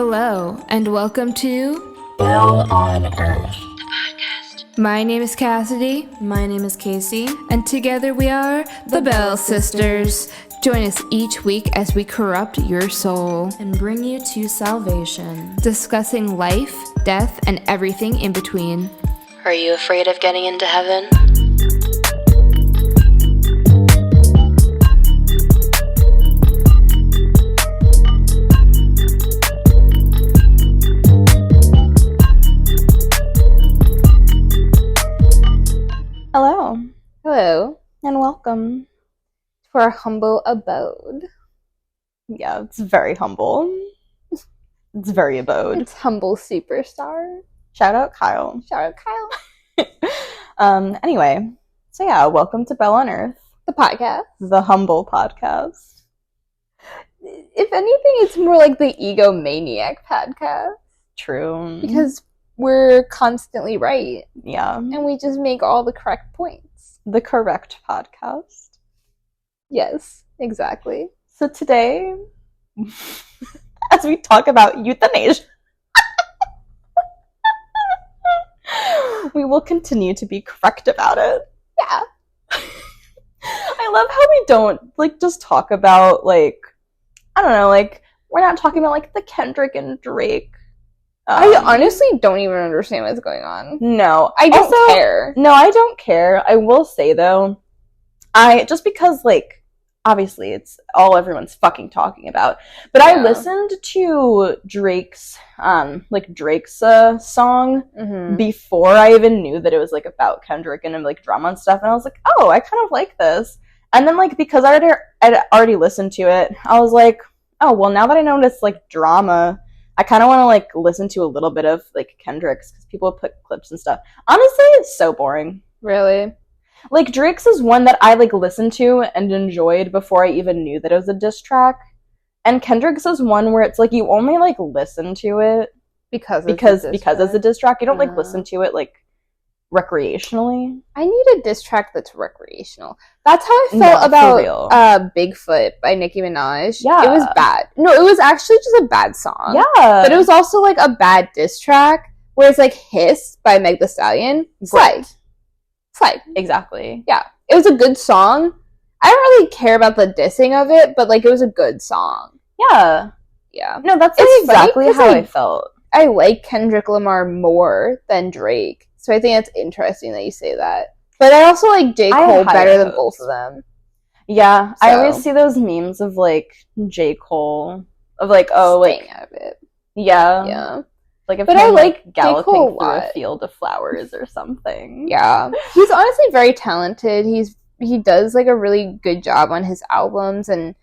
Hello, and welcome to Bell on Earth. My name is Cassidy, My name is Casey. and together we are the Bell Sisters. Join us each week as we corrupt your soul, And bring you to salvation. discussing life, death, and everything in between. Are you afraid of getting into heaven? Hello, Hello, and welcome. to our humble abode. Yeah, it's very humble. It's very abode. It's humble superstar. Shout out Kyle. Shout out Kyle. Anyway, so yeah, welcome to Bell on Earth, The podcast. the humble podcast. If anything, it's more like the egomaniac podcast True. because we're constantly right yeah, and we just make all the correct points. the correct podcast. Yes, exactly. So today, as we talk about euthanasia, we will continue to be correct about it. Yeah. I love how we don't just talk about I don't know, we're not talking about the Kendrick and Drake. I honestly don't even understand what's going on. No, I don't care. No, I don't care. I will say though, just because obviously it's all everyone's fucking talking about, but Yeah. I listened to Drake's song before I even knew that it was about Kendrick and drama and stuff, and I was like, oh, I kind of like this. And then because I'd already listened to it, I was like, oh well, now that I know it's drama, I kind of want to listen to a little bit of Kendrick's, because people put clips and stuff. Honestly, it's so boring. Really? Drake's is one that I listened to and enjoyed before I even knew that it was a diss track, and Kendrick's is one where it's you only listen to it because it's a diss track. You don't listen to it recreationally. I need a diss track that's recreational. That's how I felt No, for about real. Bigfoot by Nicki Minaj. Yeah. It was bad. No, it was actually just a bad song. Yeah, But it was also a bad diss track, whereas Hiss by Meg Thee Stallion, Right. Slide. exactly. Yeah. It was a good song. I don't really care about the dissing of it, but it was a good song. Yeah, Yeah. no, that's It's funny exactly 'cause, how I felt. I like Kendrick Lamar more than Drake, so I think that's interesting that you say that. But I also like J. I Cole had better than hopes. both of them. Yeah, I So- always see those memes of J. Cole of Staying out of it. yeah, Yeah. if But I him, like J. galloping Cole a through a lot. field of flowers or something. Yeah. He's honestly very talented. He does a really good job on his albums, and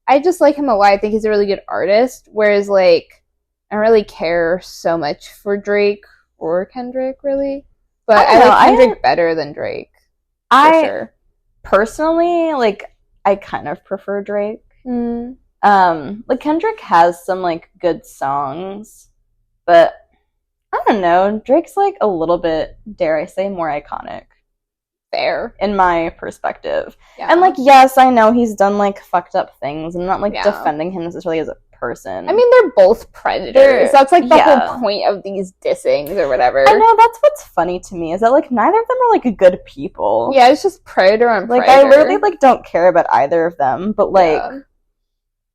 I just like him a lot. I think he's a really good artist. Whereas I don't really care so much for Drake or Kendrick really. But I I, don't know, like Kendrick better than Drake. For I sure. personally I kind of prefer Drake. Mm. Kendrick has some good songs, but I don't know. Drake's a little bit, dare I say, more iconic Fair. in my perspective. Yeah. And yes, I know he's done fucked up things. I'm not Yeah. defending him necessarily as a person. I mean, they're both predators. That's the yeah. whole point of these dissings or whatever. I know, that's what's funny to me, is that neither of them are good people. Yeah, it's just predator on predator. I literally don't care about either of them, but Yeah.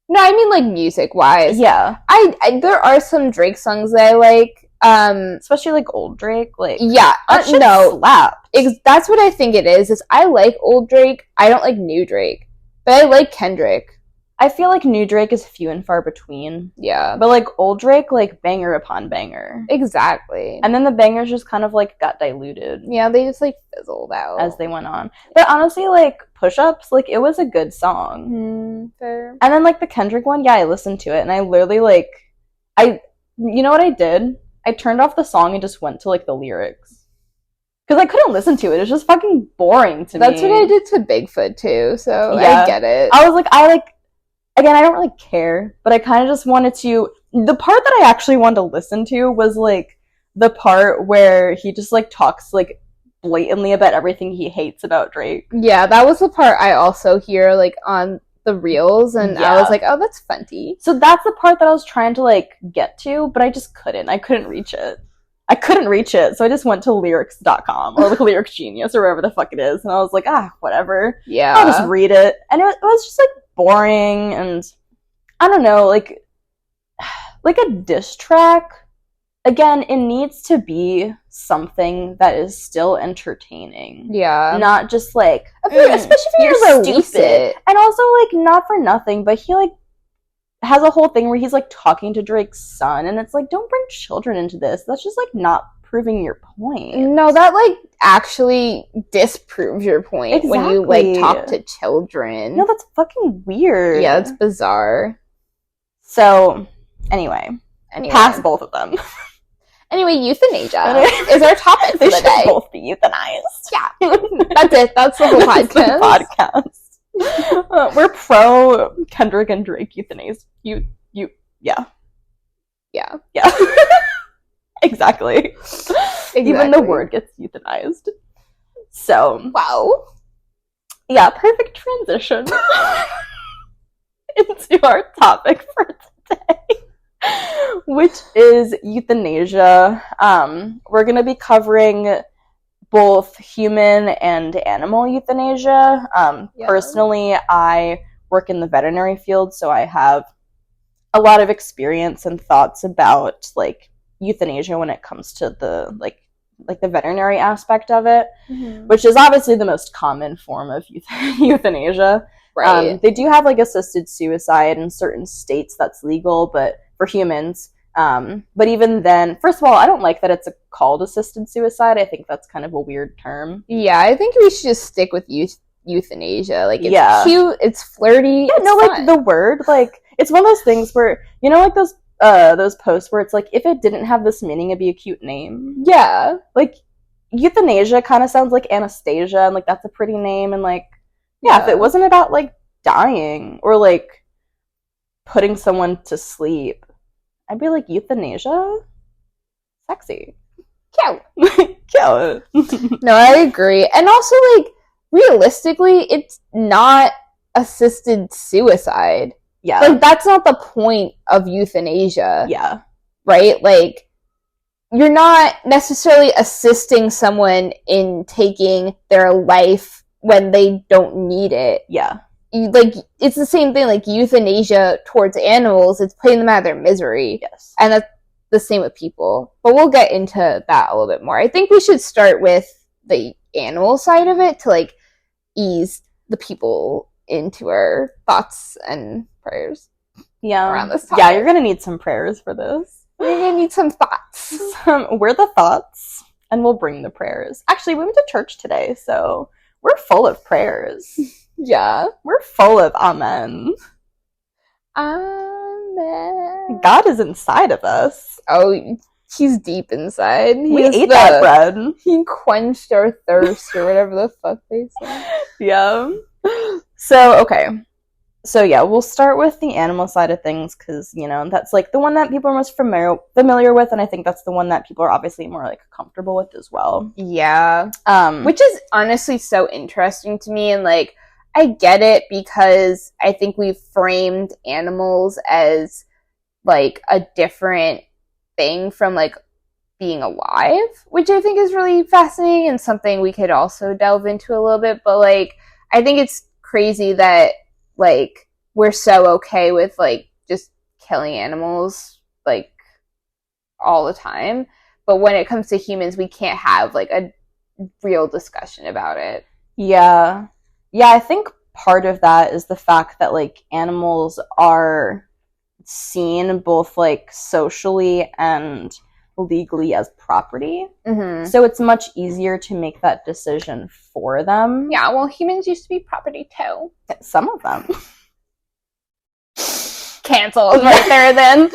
No, I mean music wise. yeah. I there are some Drake songs that I like. Especially old Drake, Yeah, that shit no, slapped. that's what I think it is I like old Drake. I don't like new Drake, but I like Kendrick. I feel new Drake is few and far between, Yeah, but old Drake, banger upon banger, exactly. and then the bangers just kind of got diluted Yeah, they just fizzled out as they went on. But honestly, Push Ups, it was a good song. Fair. And then the Kendrick one, yeah, I listened to it, and I literally you know what I did? I turned off the song and just went to the lyrics, because I couldn't listen to it. It's just fucking boring to me. That's what I did to Bigfoot too. So Yeah. I get it. I was again, I don't really care, but I kind of just wanted to. The part that I actually wanted to listen to was the part where he just talks blatantly about everything he hates about Drake. Yeah, that was the part I also hear on the reels, and I was like, oh, that's funny. So that's the part that I was trying to, like, get to, but I just couldn't. I couldn't reach it. So I just went to lyrics.com or, like, Lyrics Genius or wherever the fuck it is, and I was like, whatever. Yeah. I'll just read it. And it was just, like, boring, and I don't know, like a diss track. Again, it needs to be something that is still entertaining. Yeah. Not just like, especially if you release it. And also, like, not for nothing, but he, like, has a whole thing where he's, like, talking to Drake's son, and it's like, don't bring children into this. That's just, like, not proving your point. No, that, like, actually disproves your point when you, like, talk to children. No, that's fucking weird. Yeah, that's bizarre. So, anyway. Pass both of them. Anyway, euthanasia is our topic for the day. They should both be euthanized. Yeah. That's it. That's the whole podcast. We're pro Kendrick and Drake euthanized. Yeah. Exactly. Even the word gets euthanized. So. Wow. Yeah, perfect transition into our topic for today, which is euthanasia. We're going to be covering both human and animal euthanasia. Personally, I work in the veterinary field, so I have a lot of experience and thoughts about, like, euthanasia when it comes to the like the veterinary aspect of it, which is obviously the most common form of euthanasia. Right. They do have, like, assisted suicide in certain states that's legal, but for humans. But even then, first of all, I don't like that it's called assisted suicide. I think that's kind of a weird term. Yeah, I think we should just stick with euthanasia. Like, it's cute, it's flirty. Yeah, no, like, the word, like, it's one of those things where, you know, like those posts where it's like, if it didn't have this meaning, it'd be a cute name. Yeah. Like, euthanasia kind of sounds like Anastasia, and, like, that's a pretty name, and, like, yeah, if it wasn't about, like, dying or, like, putting someone to sleep, I'd be like, euthanasia? Sexy. Cute. Cute. No, I agree. And also, like, realistically, it's not assisted suicide. Yeah. Like, that's not the point of euthanasia. Yeah. Right? Like, you're not necessarily assisting someone in taking their life when they don't need it. Yeah. Like, it's the same thing, like, euthanasia towards animals, it's putting them out of their misery. Yes. And that's the same with people. But we'll get into that a little bit more. I think we should start with the animal side of it to, like, ease the people into our thoughts and prayers. Yeah. Around this topic. Yeah, you're gonna need some prayers for this. You're gonna need some thoughts. We're the thoughts, and we'll bring the prayers. Actually, we went to church today, so we're full of prayers. Yeah. We're full of amen. Amen. God is inside of us. Oh, he's deep inside. We ate that bread. He quenched our thirst, or whatever the fuck they say. Yeah. So, okay. So, yeah, we'll start with the animal side of things, because, you know, that's, like, the one that people are most familiar with, and I think that's the one that people are obviously more, like, comfortable with as well. Yeah. Which is honestly so interesting to me, and, like, I get it, because I think we've framed animals as, like, a different thing from, like, being alive, which I think is really fascinating and something we could also delve into a little bit, but, like, I think it's crazy that, like, we're so okay with, like, just killing animals, like, all the time, but when it comes to humans, we can't have, like, a real discussion about it. Yeah. Yeah, I think part of that is the fact that, like, animals are seen both, like, socially and legally as property. Mm-hmm. So it's much easier to make that decision for them. Yeah, well, humans used to be property too. Some of them. Canceled right there then.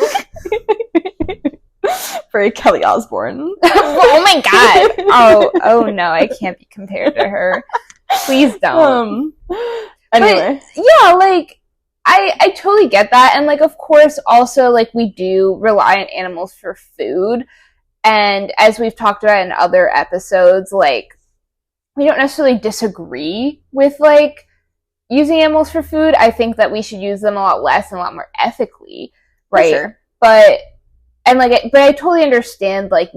Very Kelly Osbourne. Oh my god. Oh no, I can't be compared to her. Please don't. Anyway. But, yeah, like, I totally get that, and, like, of course, also, like, we do rely on animals for food, and as we've talked about in other episodes, like, we don't necessarily disagree with, like, using animals for food. I think that we should use them a lot less and a lot more ethically, right? Sure. But I totally understand like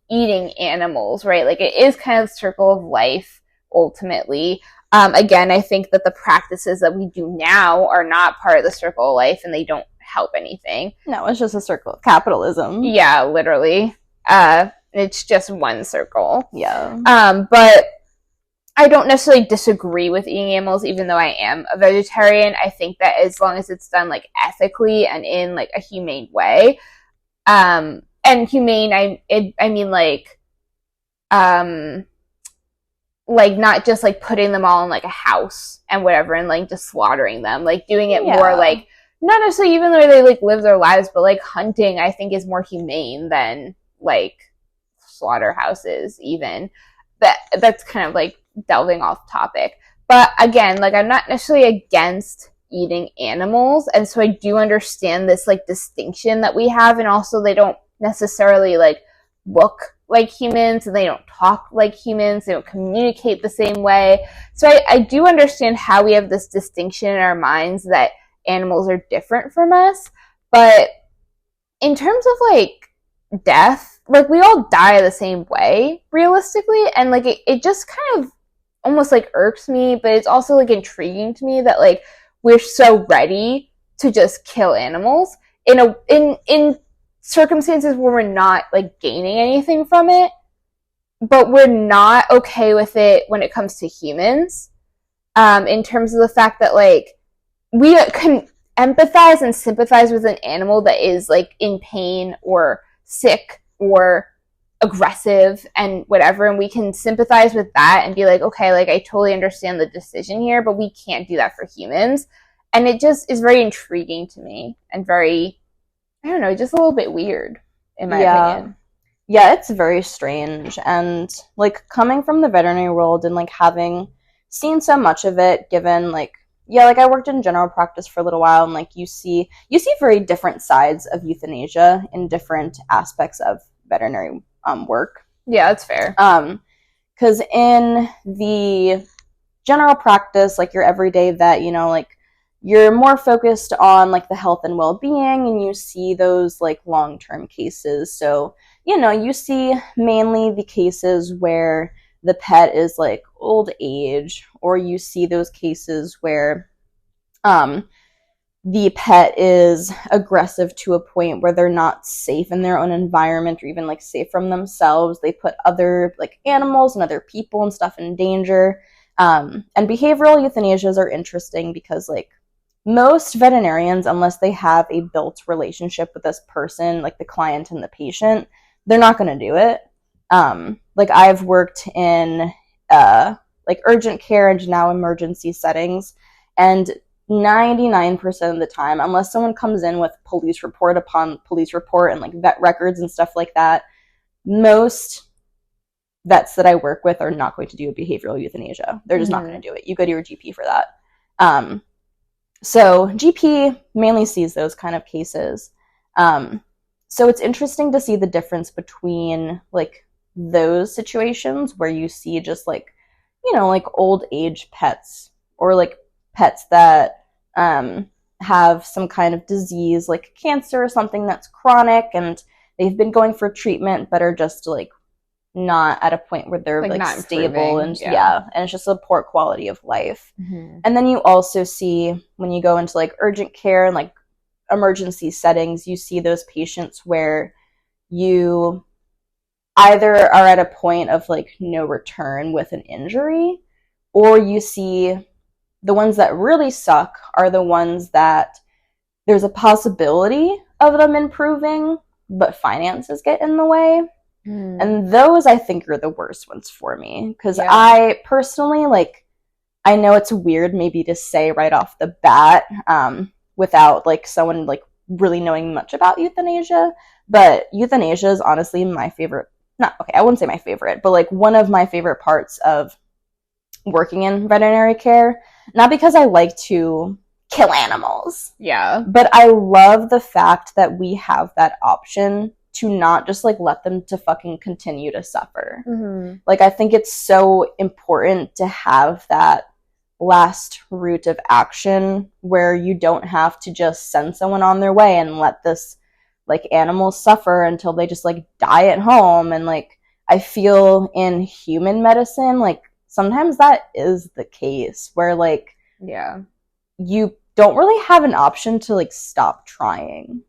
eating animals, right? Like it is kind of the circle of life ultimately. Again, I think that the practices that we do now are not part of the circle of life and they don't help anything. No, it's just a circle of capitalism. Yeah, literally. It's just one circle. Yeah. But I don't necessarily disagree with eating animals, even though I am a vegetarian. I think that as long as it's done like ethically and in like a humane way, and humane, I mean like not just like putting them all in like a house and whatever and like just slaughtering them, like doing it more like not necessarily even the way they like live their lives, but like hunting I think is more humane than like slaughterhouses even. That's kind of like delving off topic. But again, like I'm not necessarily against eating animals, and so I do understand this like distinction that we have, and also they don't necessarily like look like humans and they don't talk like humans, they don't communicate the same way. So I do understand how we have this distinction in our minds that animals are different from us. But in terms of like death, like we all die the same way realistically, and like it just kind of almost like irks me, but it's also like intriguing to me that like we're so ready to just kill animals in circumstances where we're not like gaining anything from it, but we're not okay with it when it comes to humans, in terms of the fact that like we can empathize and sympathize with an animal that is like in pain or sick or aggressive and whatever, and we can sympathize with that and be like, okay, like I totally understand the decision here, but we can't do that for humans. And it just is very intriguing to me and very, I don't know, just a little bit weird in my opinion. Yeah, it's very strange. And like coming from the veterinary world and like having seen so much of it, given like like I worked in general practice for a little while, and like you see very different sides of euthanasia in different aspects of veterinary work. Yeah, that's fair. Because in the general practice, like your everyday vet, you know, like you're more focused on like the health and well-being, and you see those like long-term cases. So, you know, you see mainly the cases where the pet is like old age, or you see those cases where the pet is aggressive to a point where they're not safe in their own environment or even like safe from themselves. They put other like animals and other people and stuff in danger. And behavioral euthanasias are interesting because like most veterinarians, unless they have a built relationship with this person, like the client and the patient, they're not going to do it. Like I've worked in like urgent care and now emergency settings, and 99% of the time, unless someone comes in with police report upon police report and like vet records and stuff like that, most vets that I work with are not going to do a behavioral euthanasia. They're just not going to do it. You go to your GP for that. So GP mainly sees those kind of cases. So it's interesting to see the difference between like those situations where you see just like, you know, like old age pets, or like pets that have some kind of disease like cancer or something that's chronic, and they've been going for treatment but are just like not at a point where they're like stable and and it's just a poor quality of life. And then you also see when you go into like urgent care and like emergency settings, you see those patients where you either are at a point of like no return with an injury, or you see the ones that really suck are the ones that there's a possibility of them improving, but finances get in the way. And those I think are the worst ones for me, because I personally, like, I know it's weird maybe to say right off the bat without like someone like really knowing much about euthanasia, but euthanasia is honestly my favorite, I wouldn't say my favorite, but like one of my favorite parts of working in veterinary care. Not because I like to kill animals, but I love the fact that we have that option to not just like let them to fucking continue to suffer. Like I think it's so important to have that last route of action where you don't have to just send someone on their way and let this like animal suffer until they just like die at home. And like I feel in human medicine, like sometimes that is the case where like Yeah. you don't really have an option to like stop trying,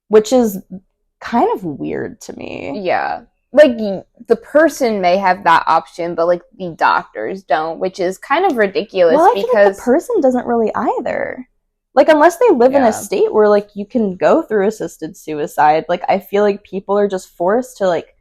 which is kind of weird to me. Yeah. Like the person may have that option, but like the doctors don't, which is kind of ridiculous. Well, I because feel like the person doesn't really either. Like unless they live in a state where like you can go through assisted suicide, like I feel like people are just forced to like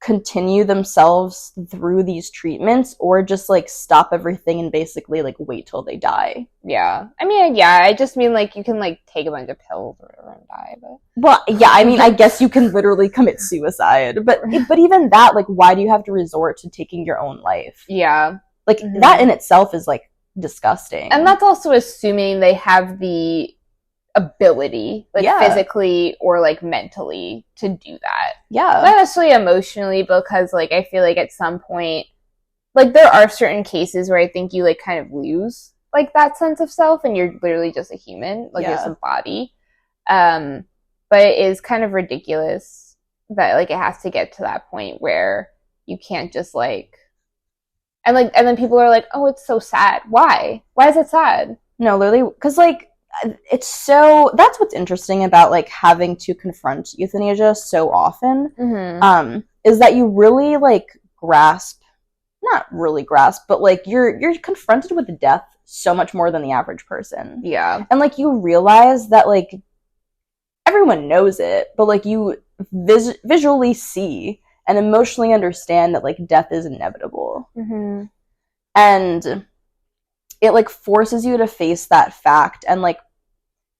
continue themselves through these treatments or just like stop everything and basically like wait till they die. Yeah. I mean, yeah, I just mean like you can like take a bunch of pills or whatever and die, but well, yeah, I mean, I guess you can literally commit suicide, but even that, like, why do you have to resort to taking your own life? Yeah. Like that in itself is like disgusting. And that's also assuming they have the ability, like physically or like mentally, to do that. Yeah. Not necessarily emotionally, because like I feel like at some point, like there are certain cases where I think you like kind of lose like that sense of self and you're literally just a human, like just a body. But it is kind of ridiculous that like it has to get to that point where you can't just like and then people are like, oh, it's so sad. Why is it sad? No, literally, because like it's so, that's what's interesting about like having to confront euthanasia so often, is that you really like not really grasp, but like you're confronted with death so much more than the average person. Yeah. And like you realize that like everyone knows it, but like you visually see and emotionally understand that like death is inevitable. And it like forces you to face that fact. And like,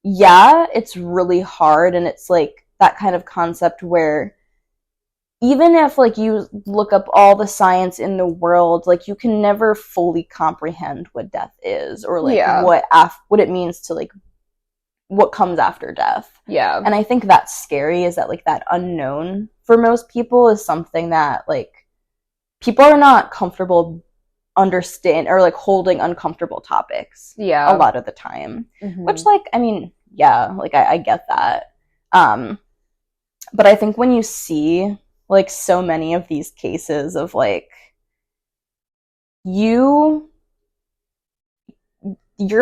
yeah, it's really hard. And it's like that kind of concept where even if like you look up all the science in the world, like you can never fully comprehend what death is or like what it means to like what comes after death. Yeah. And I think that's scary, is that like that unknown for most people is something that like people are not comfortable understand or like holding uncomfortable topics a lot of the time, which like I mean like I get that, but I think when you see like so many of these cases of like your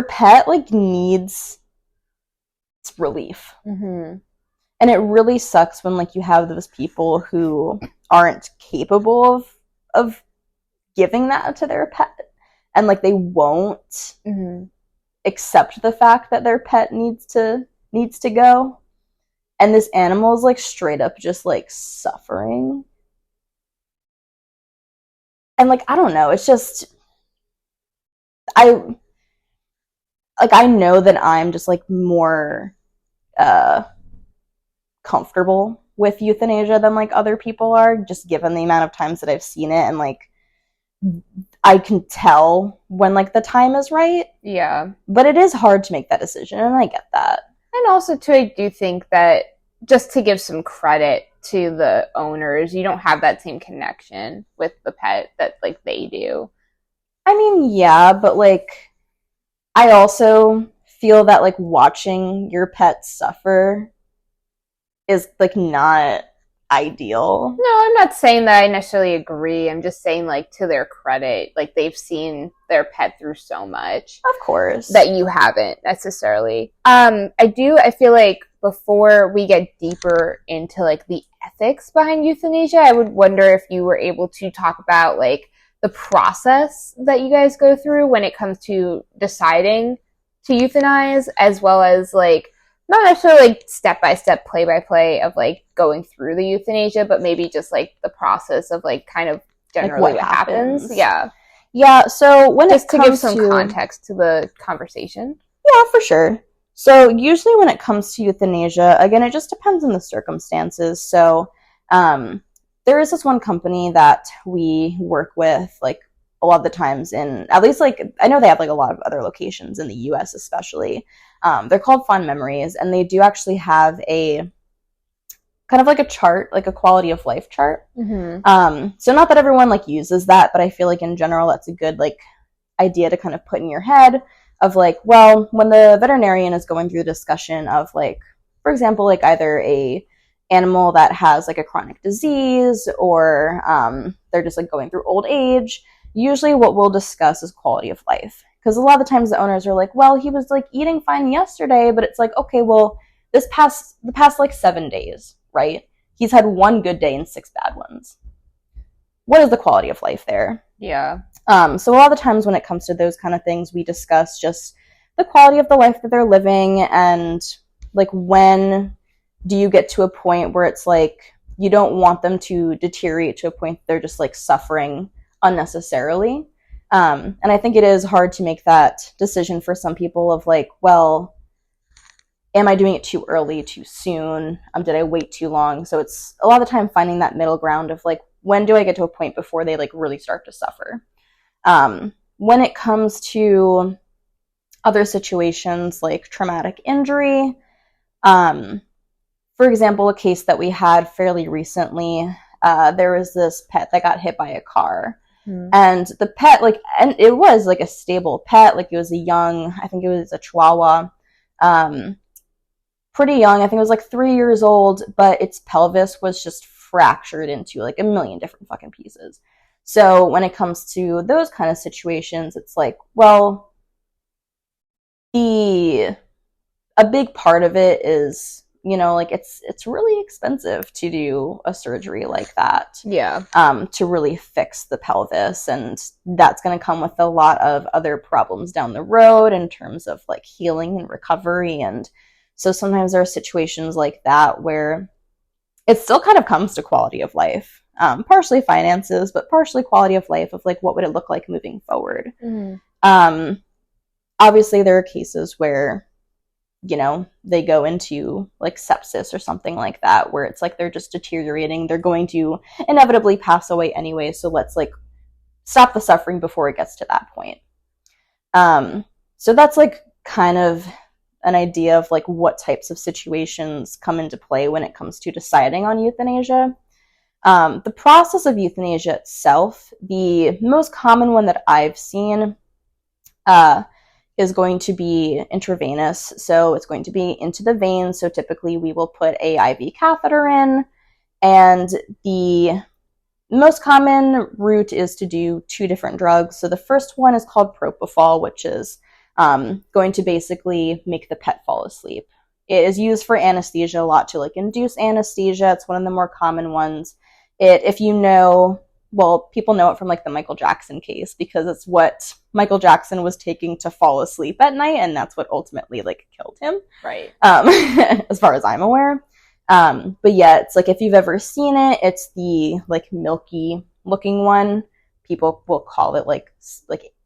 pet like needs relief, and it really sucks when like you have those people who aren't capable of giving that to their pet, and like they won't accept the fact that their pet needs to go, and this animal is like straight up just like suffering. And like I don't know, it's just I know that I'm just like more comfortable with euthanasia than like other people are, just given the amount of times that I've seen it, and like I can tell when like the time is right. Yeah. But it is hard to make that decision, and I get that. And also too, I do think that just to give some credit to the owners, you don't have that same connection with the pet that like they do. I mean, yeah, but like I also feel that like watching your pet suffer is like not ideal. No, I'm not saying that I necessarily agree. I'm just saying like to their credit, like they've seen their pet through so much. Of course. That you haven't necessarily. I feel like before we get deeper into like the ethics behind euthanasia, I would wonder if you were able to talk about like the process that you guys go through when it comes to deciding to euthanize, as well as like not necessarily like step-by-step play-by-play of like going through the euthanasia, but maybe just like the process of like kind of generally like what happens. Yeah, so when just it comes to give some context to the conversation. Yeah, for sure. So usually when it comes to euthanasia, again, it just depends on the circumstances. So there is this one company that we work with like a lot of the times, in at least like I know they have like a lot of other locations in the US especially. They're called Fond Memories, and they do actually have a kind of like a chart, like a quality of life chart. So not that everyone like uses that, but I feel like in general that's a good like idea to kind of put in your head of like, well, when the veterinarian is going through the discussion of like, for example, like either a animal that has like a chronic disease or they're just like going through old age, usually what we'll discuss is quality of life. Because a lot of the times the owners are like, well, he was like eating fine yesterday, but it's like, okay, well, the past like 7 days, right? He's had 1 good day and 6 bad ones. What is the quality of life there? Yeah. So a lot of the times when it comes to those kind of things, we discuss just the quality of the life that they're living and like when do you get to a point where it's like you don't want them to deteriorate to a point they're just like suffering unnecessarily. And I think it is hard to make that decision for some people of like, well, am I doing it too early, too soon? Did I wait too long? So it's a lot of the time finding that middle ground of like, when do I get to a point before they like really start to suffer? When it comes to other situations like traumatic injury, for example, a case that we had fairly recently, there was this pet that got hit by a car. And the pet, like, and it was like a stable pet, like it was I think it was a Chihuahua, pretty young. I think it was like 3 years old, but its pelvis was just fractured into like a million different fucking pieces. So when it comes to those kind of situations, it's like, well, a big part of it is, you know, like it's really expensive to do a surgery like that. Yeah. To really fix the pelvis, and that's going to come with a lot of other problems down the road in terms of like healing and recovery. And so sometimes there are situations like that where it still kind of comes to quality of life, partially finances, but partially quality of life of like what would it look like moving forward. Obviously there are cases where, you know, they go into like sepsis or something like that, where it's like they're just deteriorating. They're going to inevitably pass away anyway. So let's like stop the suffering before it gets to that point. So that's like kind of an idea of like what types of situations come into play when it comes to deciding on euthanasia. The process of euthanasia itself, the most common one that I've seen, is going to be intravenous. So it's going to be into the vein. So typically we will put a IV catheter in, and the most common route is to do 2 different drugs. So the first one is called propofol, which is going to basically make the pet fall asleep. It is used for anesthesia a lot, to like induce anesthesia. It's one of the more common ones. If you know, well, people know it from like the Michael Jackson case, because it's what Michael Jackson was taking to fall asleep at night, and that's what ultimately like killed him. Right. As far as I'm aware. But yeah, it's like if you've ever seen it, it's the like milky looking one. People will call it like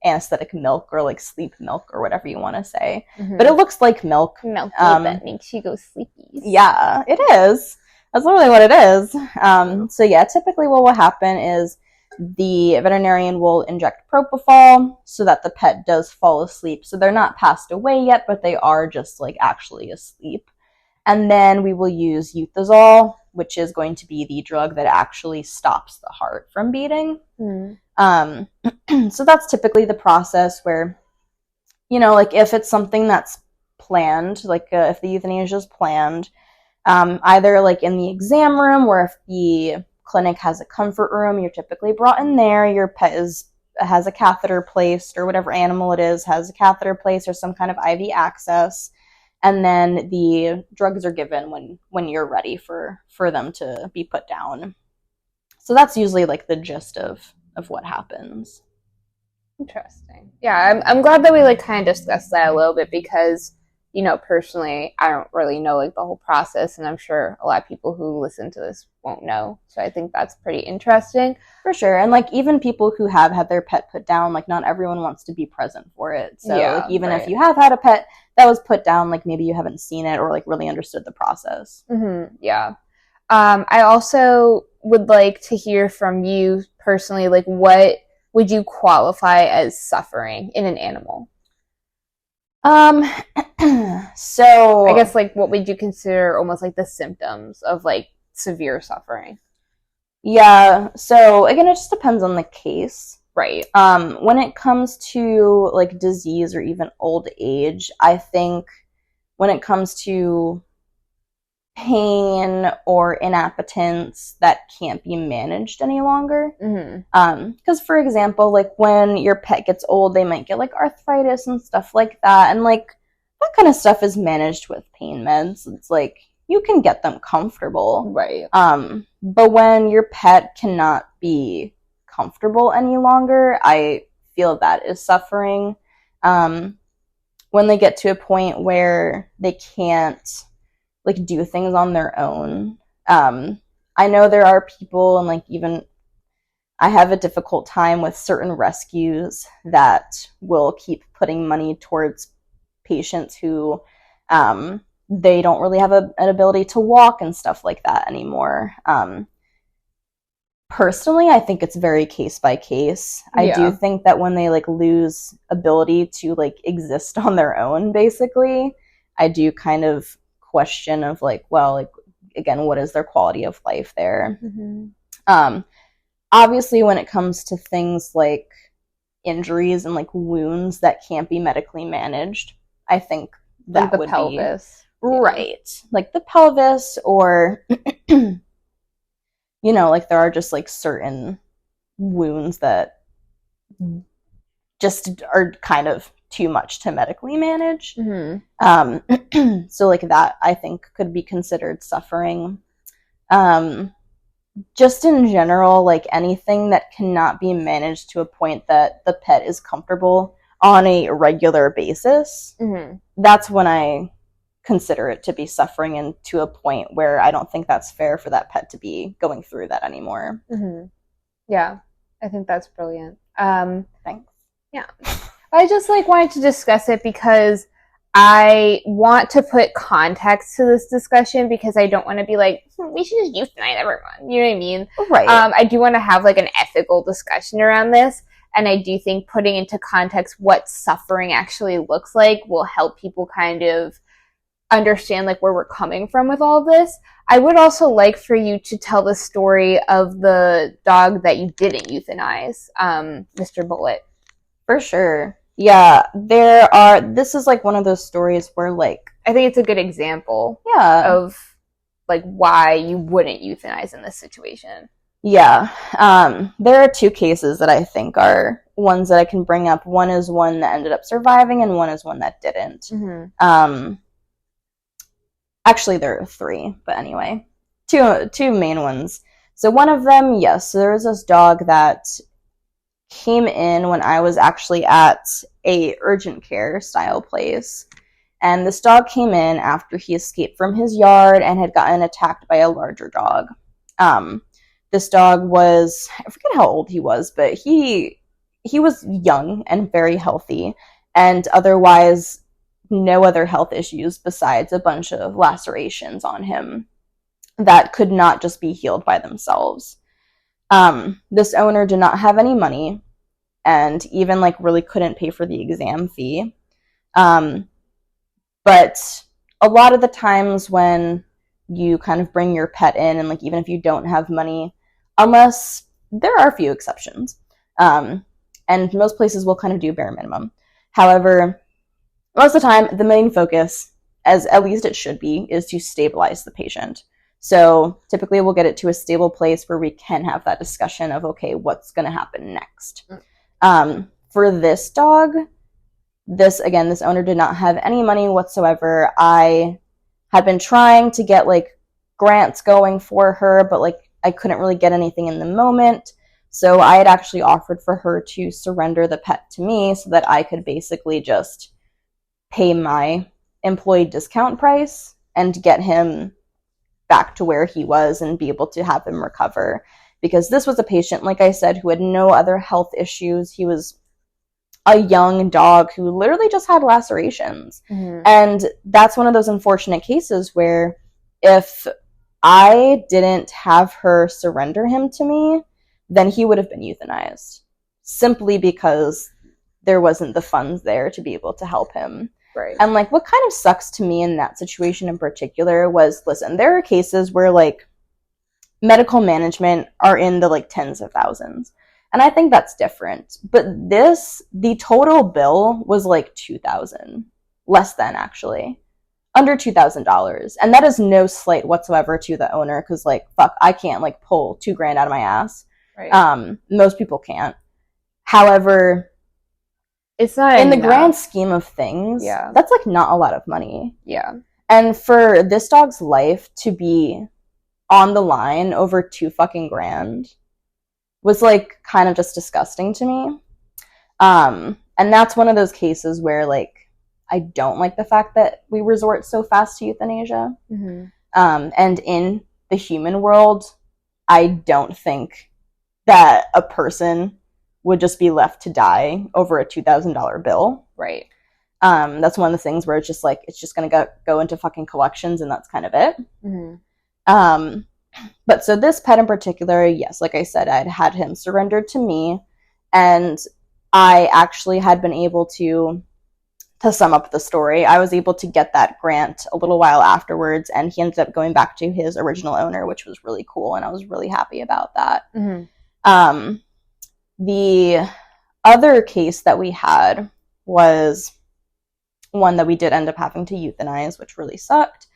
anesthetic milk or like sleep milk or whatever you want to say. But it looks like milk. Milky that makes you go sleepy. Yeah, it is. That's literally what it is. So yeah, typically what will happen is the veterinarian will inject propofol so that the pet does fall asleep. So they're not passed away yet, but they are just like actually asleep. And then we will use euthanized, which is going to be the drug that actually stops the heart from beating. So that's typically the process where, you know, like if it's something that's planned, like if the euthanasia is planned, either like in the exam room, or if the clinic has a comfort room, you're typically brought in there, your pet has a catheter placed, or whatever animal it is has a catheter placed or some kind of IV access, and then the drugs are given when you're ready for them to be put down. So that's usually like the gist of what happens. Interesting. Yeah, I'm glad that we like kind of discussed that a little bit, because, you know, personally, I don't really know like the whole process, and I'm sure a lot of people who listen to this won't know. So I think that's pretty interesting. For sure. And like even people who have had their pet put down, like not everyone wants to be present for it. So Yeah, like even right. if you have had a pet that was put down, like maybe you haven't seen it or like really understood the process. Yeah. I also would like to hear from you personally, like what would you qualify as suffering in an animal? So I guess like what would you consider almost like the symptoms of like severe suffering? Yeah, so again, it just depends on the case. Right. When it comes to like disease or even old age, I think when it comes to pain or inappetence that can't be managed any longer. Because for example, like when your pet gets old, they might get like arthritis and stuff like that, and like that kind of stuff is managed with pain meds. It's like you can get them comfortable, Right. but when your pet cannot be comfortable any longer, I feel that is suffering. When they get to a point where they can't like do things on their own. I know there are people, and like even I have a difficult time with certain rescues that will keep putting money towards patients who they don't really have an ability to walk and stuff like that anymore. Personally, I think it's very case by case. I do think that when they like lose ability to like exist on their own, basically, I do kind of question of like, well, like again, what is their quality of life there? Obviously, when it comes to things like injuries and like wounds that can't be medically managed, I think that like would pelvis. be right, like the pelvis, or you know, like there are just like certain wounds that just are kind of too much to medically manage. So like that I think could be considered suffering. Just in general, like anything that cannot be managed to a point that the pet is comfortable on a regular basis, that's when I consider it to be suffering, and to a point where I don't think that's fair for that pet to be going through that anymore. Yeah, I think that's brilliant. Thanks. Yeah. I just like wanted to discuss it because I want to put context to this discussion, because I don't want to be like, we should just euthanize everyone. You know what I mean? Right. I do want to have like an ethical discussion around this. And I do think putting into context what suffering actually looks like will help people kind of understand like where we're coming from with all of this. I would also like for you to tell the story of the dog that you didn't euthanize, Mr. Bullet. For sure. Yeah, this is like one of those stories where like, I think it's a good example of like why you wouldn't euthanize in this situation. Yeah. There are two cases that I think are ones that I can bring up. One is one that ended up surviving, and one is one that didn't. Actually, there are three, but anyway, two main ones. So one of them, yes, so there was this dog that came in when I was actually at a urgent care style place. And this dog came in after he escaped from his yard and had gotten attacked by a larger dog. This dog was, I forget how old he was, but he was young and very healthy, and otherwise no other health issues besides a bunch of lacerations on him that could not just be healed by themselves. This owner did not have any money, and even like really couldn't pay for the exam fee. But a lot of the times when you kind of bring your pet in, and like even if you don't have money, unless there are a few exceptions, and most places will kind of do bare minimum. However, most of the time, the main focus, as at least it should be, is to stabilize the patient. So typically we'll get it to a stable place where we can have that discussion of, okay, what's going to happen next? For this dog, this owner did not have any money whatsoever. I had been trying to get like grants going for her, but like I couldn't really get anything in the moment. So I had actually offered for her to surrender the pet to me so that I could basically just pay my employee discount price and get him back to where he was and be able to have him recover. Because this was a patient, like I said, who had no other health issues. He was a young dog who literally just had lacerations. And that's one of those unfortunate cases where if I didn't have her surrender him to me, then he would have been euthanized, simply because there wasn't the funds there to be able to help him. Right. And like what kind of sucks to me in that situation in particular was, listen, there are cases where like medical management are in the like tens of thousands. And I think that's different. But the total bill was like $2,000. Less than, actually. Under $2,000. And that is no slight whatsoever to the owner, because, like, fuck, I can't, like, pull $2,000 out of my ass. Right. Most people can't. However, it's not in the grand scheme of things, that's, like, not a lot of money. Yeah. And for this dog's life to be on the line over $2,000 was, like, kind of just disgusting to me. And that's one of those cases where, like, I don't like the fact that we resort so fast to euthanasia. Mm-hmm. And in the human world, I don't think that a person would just be left to die over a $2,000 bill. Right. That's one of the things where it's just like, it's just going to go into fucking collections, and that's kind of it. Mm-hmm. But so this pet in particular, yes, like I said, I'd had him surrendered to me, and I actually had been able to sum up the story, I was able to get that grant a little while afterwards, and he ended up going back to his original owner, which was really cool, and I was really happy about that. Mm-hmm. The other case that we had was one that we did end up having to euthanize, which really sucked.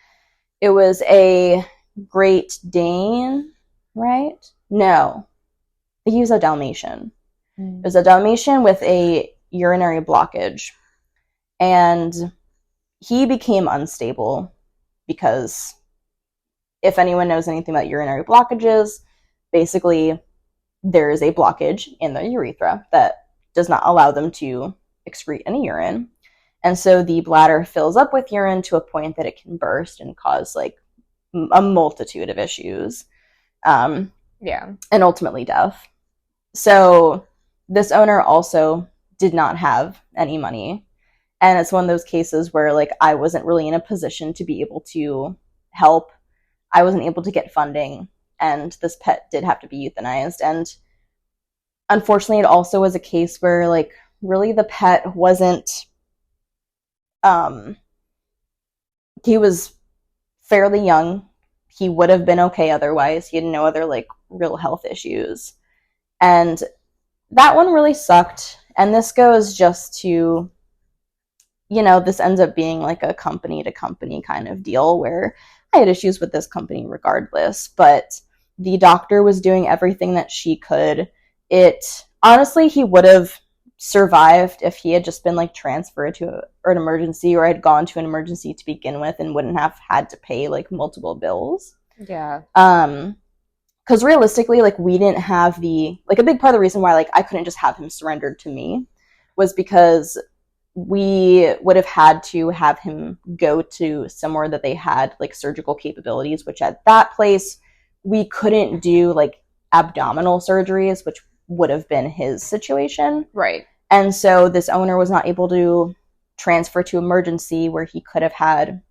It was a Great Dane, right? No. He was a Dalmatian. It was a Dalmatian with a urinary blockage. And he became unstable because if anyone knows anything about urinary blockages, basically there is a blockage in the urethra that does not allow them to excrete any urine. And so the bladder fills up with urine to a point that it can burst and cause like a multitude of issues. And ultimately death. So this owner also did not have any money. And it's one of those cases where, like, I wasn't really in a position to be able to help. I wasn't able to get funding, and this pet did have to be euthanized. And unfortunately, it also was a case where, like, really the pet wasn't, he was fairly young. He would have been okay otherwise. He had no other, like, real health issues. And that one really sucked. And this goes just to, you know, this ends up being like a company to company kind of deal where I had issues with this company regardless, but the doctor was doing everything that she could. Honestly, he would have survived if he had just been like transferred to an emergency, or had gone to an emergency to begin with and wouldn't have had to pay like multiple bills. Yeah. Because realistically, like, we didn't have a big part of the reason why, like, I couldn't just have him surrendered to me was because we would have had to have him go to somewhere that they had, like, surgical capabilities, which at that place, we couldn't do, like, abdominal surgeries, which would have been his situation. Right. And so this owner was not able to transfer to emergency where he could have had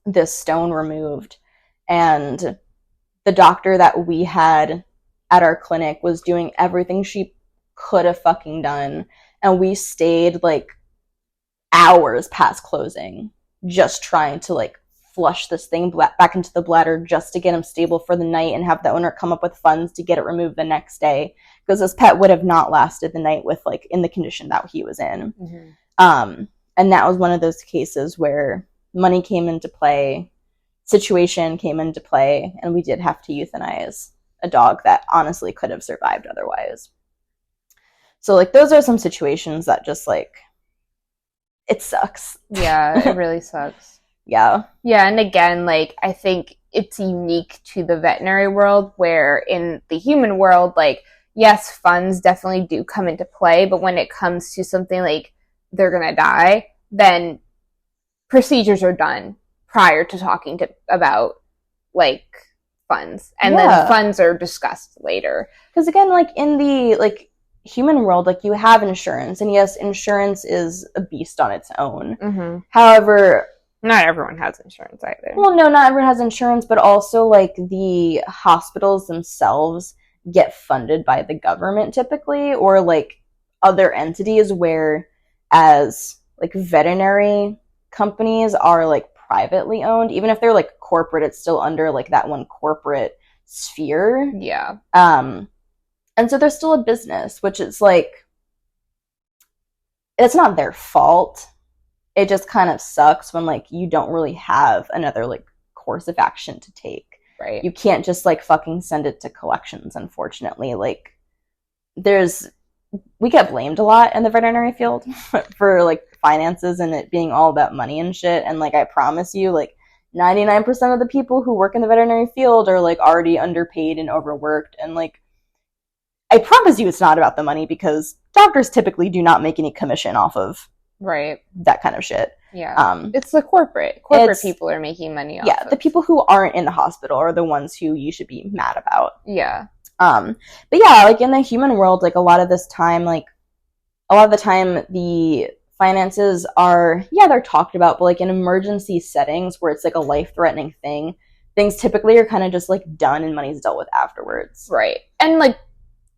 this stone removed. And the doctor that we had at our clinic was doing everything she could have fucking done. And we stayed, like, hours past closing just trying to, like, flush this thing back into the bladder just to get him stable for the night and have the owner come up with funds to get it removed the next day, because this pet would have not lasted the night with, like, in the condition that he was in. Mm-hmm. And that was one of those cases where money came into play, situation came into play, and we did have to euthanize a dog that honestly could have survived otherwise. So, like, those are some situations that just, like, it sucks. Yeah, it really sucks. Yeah. Yeah, and again, like, I think it's unique to the veterinary world, where in the human world, like, yes, funds definitely do come into play, but when it comes to something like they're gonna die, then procedures are done prior to talking about, like, funds. And then funds are discussed later. Because again, like, in the, like, human world, like, you have insurance, and yes, insurance is a beast on its own. Mm-hmm. However, not everyone has insurance either. Well, no, not everyone has insurance, but also, like, the hospitals themselves get funded by the government typically, or, like, other entities, where as, like, veterinary companies are, like, privately owned. Even if they're, like, corporate, it's still under, like, that one corporate sphere. Yeah. And so they're still a business, which is like, it's not their fault. It just kind of sucks when like you don't really have another like course of action to take. Right. You can't just like fucking send it to collections, unfortunately. Like we get blamed a lot in the veterinary field for like finances and it being all about money and shit. And like I promise you, like 99% of the people who work in the veterinary field are like already underpaid and overworked. And like I promise you it's not about the money, because doctors typically do not make any commission off of right that kind of shit. Yeah. It's the corporate people are making money off of. The people who aren't in the hospital are the ones who you should be mad about. Yeah. But yeah, like in the human world, like a lot of the time the finances are, they're talked about, but like in emergency settings where it's like a life-threatening thing, things typically are kind of just like done and money's dealt with afterwards. Right. And like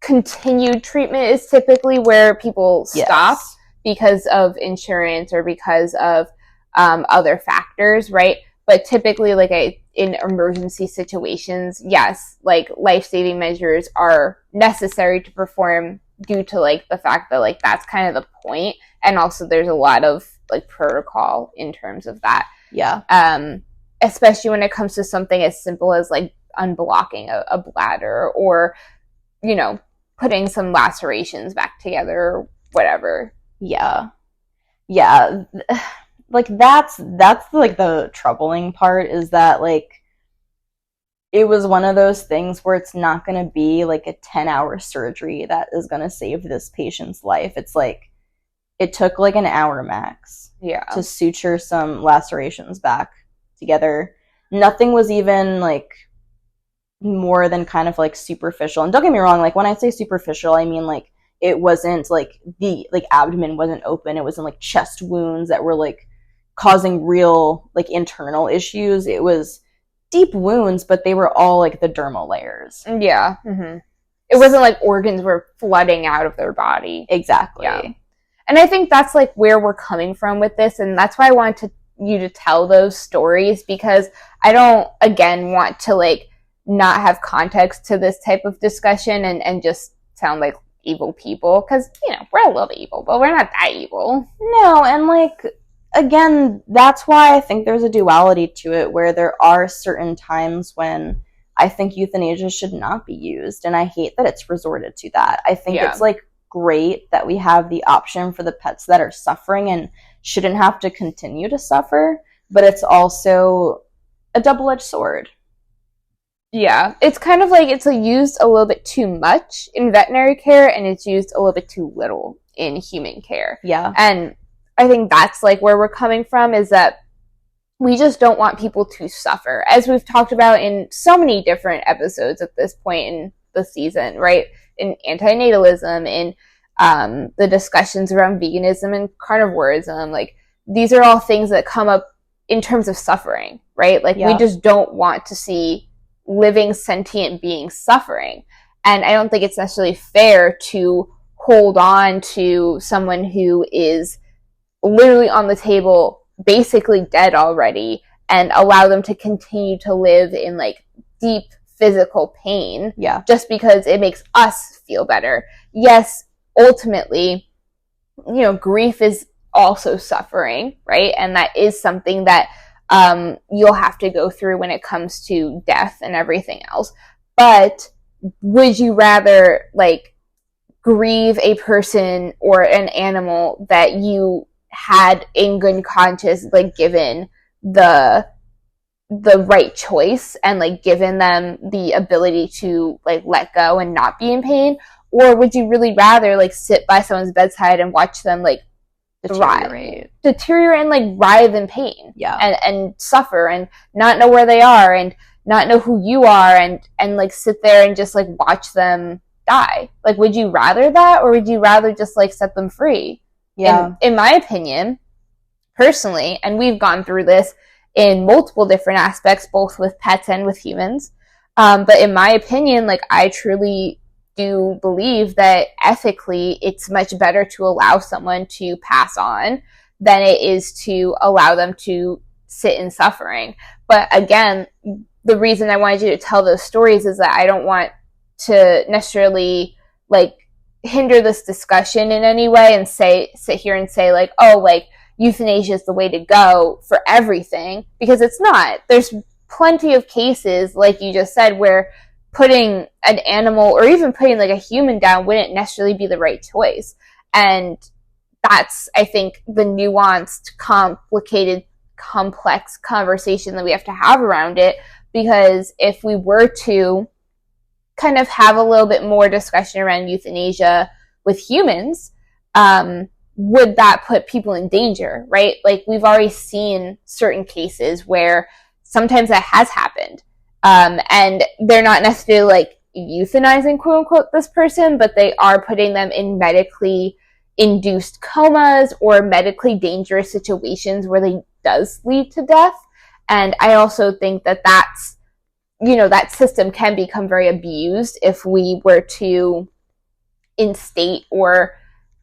continued treatment is typically where people stop because of insurance or because of other factors, right? But typically, like in emergency situations, yes, like life-saving measures are necessary to perform due to like the fact that like that's kind of the point, and also there's a lot of like protocol in terms of that. Yeah. Especially when it comes to something as simple as like unblocking a bladder, or you know, putting some lacerations back together or whatever. Yeah. Like that's like the troubling part, is that like it was one of those things where it's not going to be like a 10-hour surgery that is going to save this patient's life. It's like it took like an hour max to suture some lacerations back together. Nothing was even like more than kind of like superficial. And don't get me wrong, like when I say superficial, I mean like it wasn't like the like abdomen wasn't open. It wasn't like chest wounds that were like causing real like internal issues. It was deep wounds, but they were all like the dermal layers. Yeah. Mm-hmm. It wasn't like organs were flooding out of their body. Exactly. Yeah. And I think that's like where we're coming from with this, and that's why I wanted you to tell those stories, because I don't, again, want to like not have context to this type of discussion and just sound like evil people, because you know we're a little evil, but we're not that evil. No, and like again, that's why I think there's a duality to it, where there are certain times when I think euthanasia should not be used, and I hate that it's resorted to that. I think it's like great that we have the option for the pets that are suffering and shouldn't have to continue to suffer, but it's also a double-edged sword. Yeah, it's kind of like it's used a little bit too much in veterinary care, and it's used a little bit too little in human care. Yeah. And I think that's like where we're coming from, is that we just don't want people to suffer, as we've talked about in so many different episodes at this point in the season, right? In antinatalism, in the discussions around veganism and carnivorism. Like, these are all things that come up in terms of suffering, right? Like, we just don't want to see living sentient beings suffering. And I don't think it's necessarily fair to hold on to someone who is literally on the table, basically dead already, and allow them to continue to live in like deep physical pain just because it makes us feel better. Yes, ultimately, you know, grief is also suffering, right? And that is something that you'll have to go through when it comes to death and everything else. But would you rather like grieve a person or an animal that you had in good conscience like given the right choice and like given them the ability to like let go and not be in pain? Or would you really rather like sit by someone's bedside and watch them like deteriorate and like writhe in pain and suffer and not know where they are and not know who you are and like sit there and just like watch them die? Like, would you rather that, or would you rather just like set them free? In my opinion, personally, and we've gone through this in multiple different aspects, both with pets and with humans, but in my opinion, like, I truly do believe that ethically it's much better to allow someone to pass on than it is to allow them to sit in suffering. But again, the reason I wanted you to tell those stories is that I don't want to necessarily like hinder this discussion in any way and sit here and say like, oh, like euthanasia is the way to go for everything, because it's not. There's plenty of cases, like you just said, where putting an animal or even putting like a human down wouldn't necessarily be the right choice. And that's, I think, the nuanced, complicated, complex conversation that we have to have around it. Because if we were to kind of have a little bit more discussion around euthanasia with humans, would that put people in danger, right? Like, we've already seen certain cases where sometimes that has happened. And they're not necessarily like euthanizing, quote unquote, this person, but they are putting them in medically induced comas or medically dangerous situations where they does lead to death. And I also think that that's, you know, that system can become very abused if we were to instate or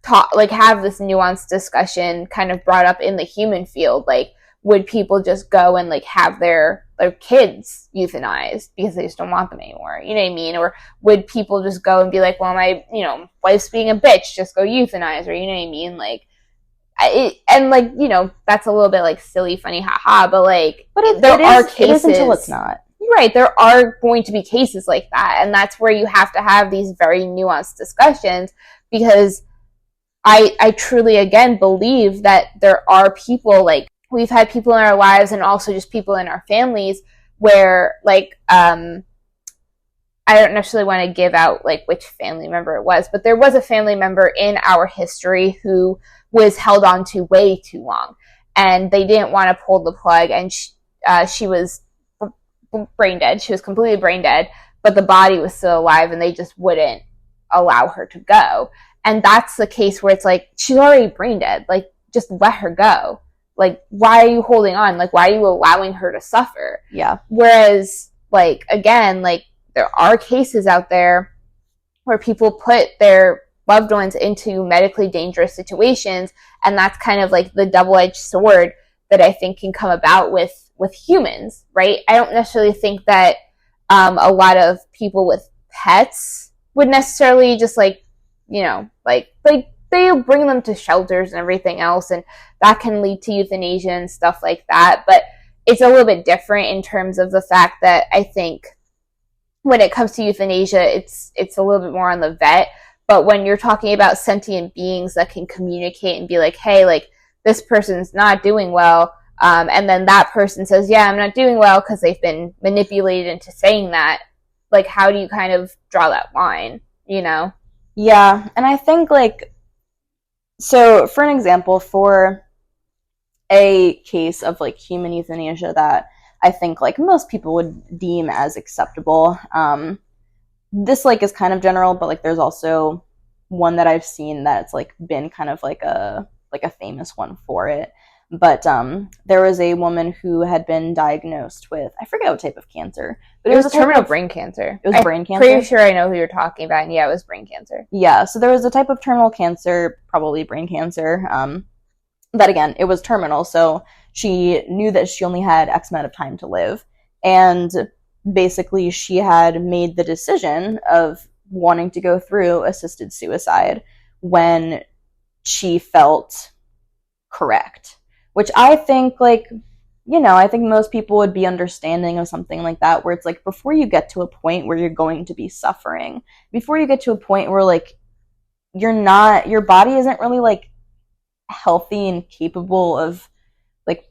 talk, like have this nuanced discussion kind of brought up in the human field. Like, would people just go and like have their kids euthanized because they just don't want them anymore? You know what I mean? Or would people just go and be like, well, my, you know, wife's being a bitch, just go euthanize her, you know what I mean? Like, and like, you know, that's a little bit like silly, funny, haha, but like, there are cases. It is until it's not. Right, there are going to be cases like that, and that's where you have to have these very nuanced discussions, because I truly, again, believe that there are people, like, we've had people in our lives and also just people in our families where, like, I don't necessarily want to give out, like, which family member it was, but there was a family member in our history who was held on to way too long, and they didn't want to pull the plug, and she was brain dead. She was completely brain dead, but the body was still alive, and they just wouldn't allow her to go. And that's the case where it's like, she's already brain dead. Like, just let her go. Like, why are you holding on? Like, why are you allowing her to suffer? Yeah. Whereas, like, again, like, there are cases out there where people put their loved ones into medically dangerous situations, and that's kind of like the double-edged sword that I think can come about with humans, right? I don't necessarily think that a lot of people with pets would necessarily just like, you know, like they bring them to shelters and everything else, and that can lead to euthanasia and stuff like that. But it's a little bit different in terms of the fact that I think when it comes to euthanasia, it's a little bit more on the vet. But when you're talking about sentient beings that can communicate and be like, hey, like, this person's not doing well, and then that person says, yeah, I'm not doing well because they've been manipulated into saying that, like, how do you kind of draw that line, you know? Yeah, and I think, like, so for an example, for a case of, like, human euthanasia that I think, like, most people would deem as acceptable, this, like, is kind of general, but, like, there's also one that I've seen that's, like, been kind of like a famous one for it. But there was a woman who had been diagnosed with, I forget what type of cancer, but it was terminal brain cancer. It was brain cancer? Pretty sure I know who you're talking about, and yeah, it was brain cancer. Yeah, so there was a type of terminal cancer, probably brain cancer, that, again, it was terminal, so she knew that she only had X amount of time to live, and basically she had made the decision of wanting to go through assisted suicide when she felt correct. Which I think, like, you know, I think most people would be understanding of something like that, where it's like, before you get to a point where you're going to be suffering, before you get to a point where, like, your body isn't really, like, healthy and capable of, like,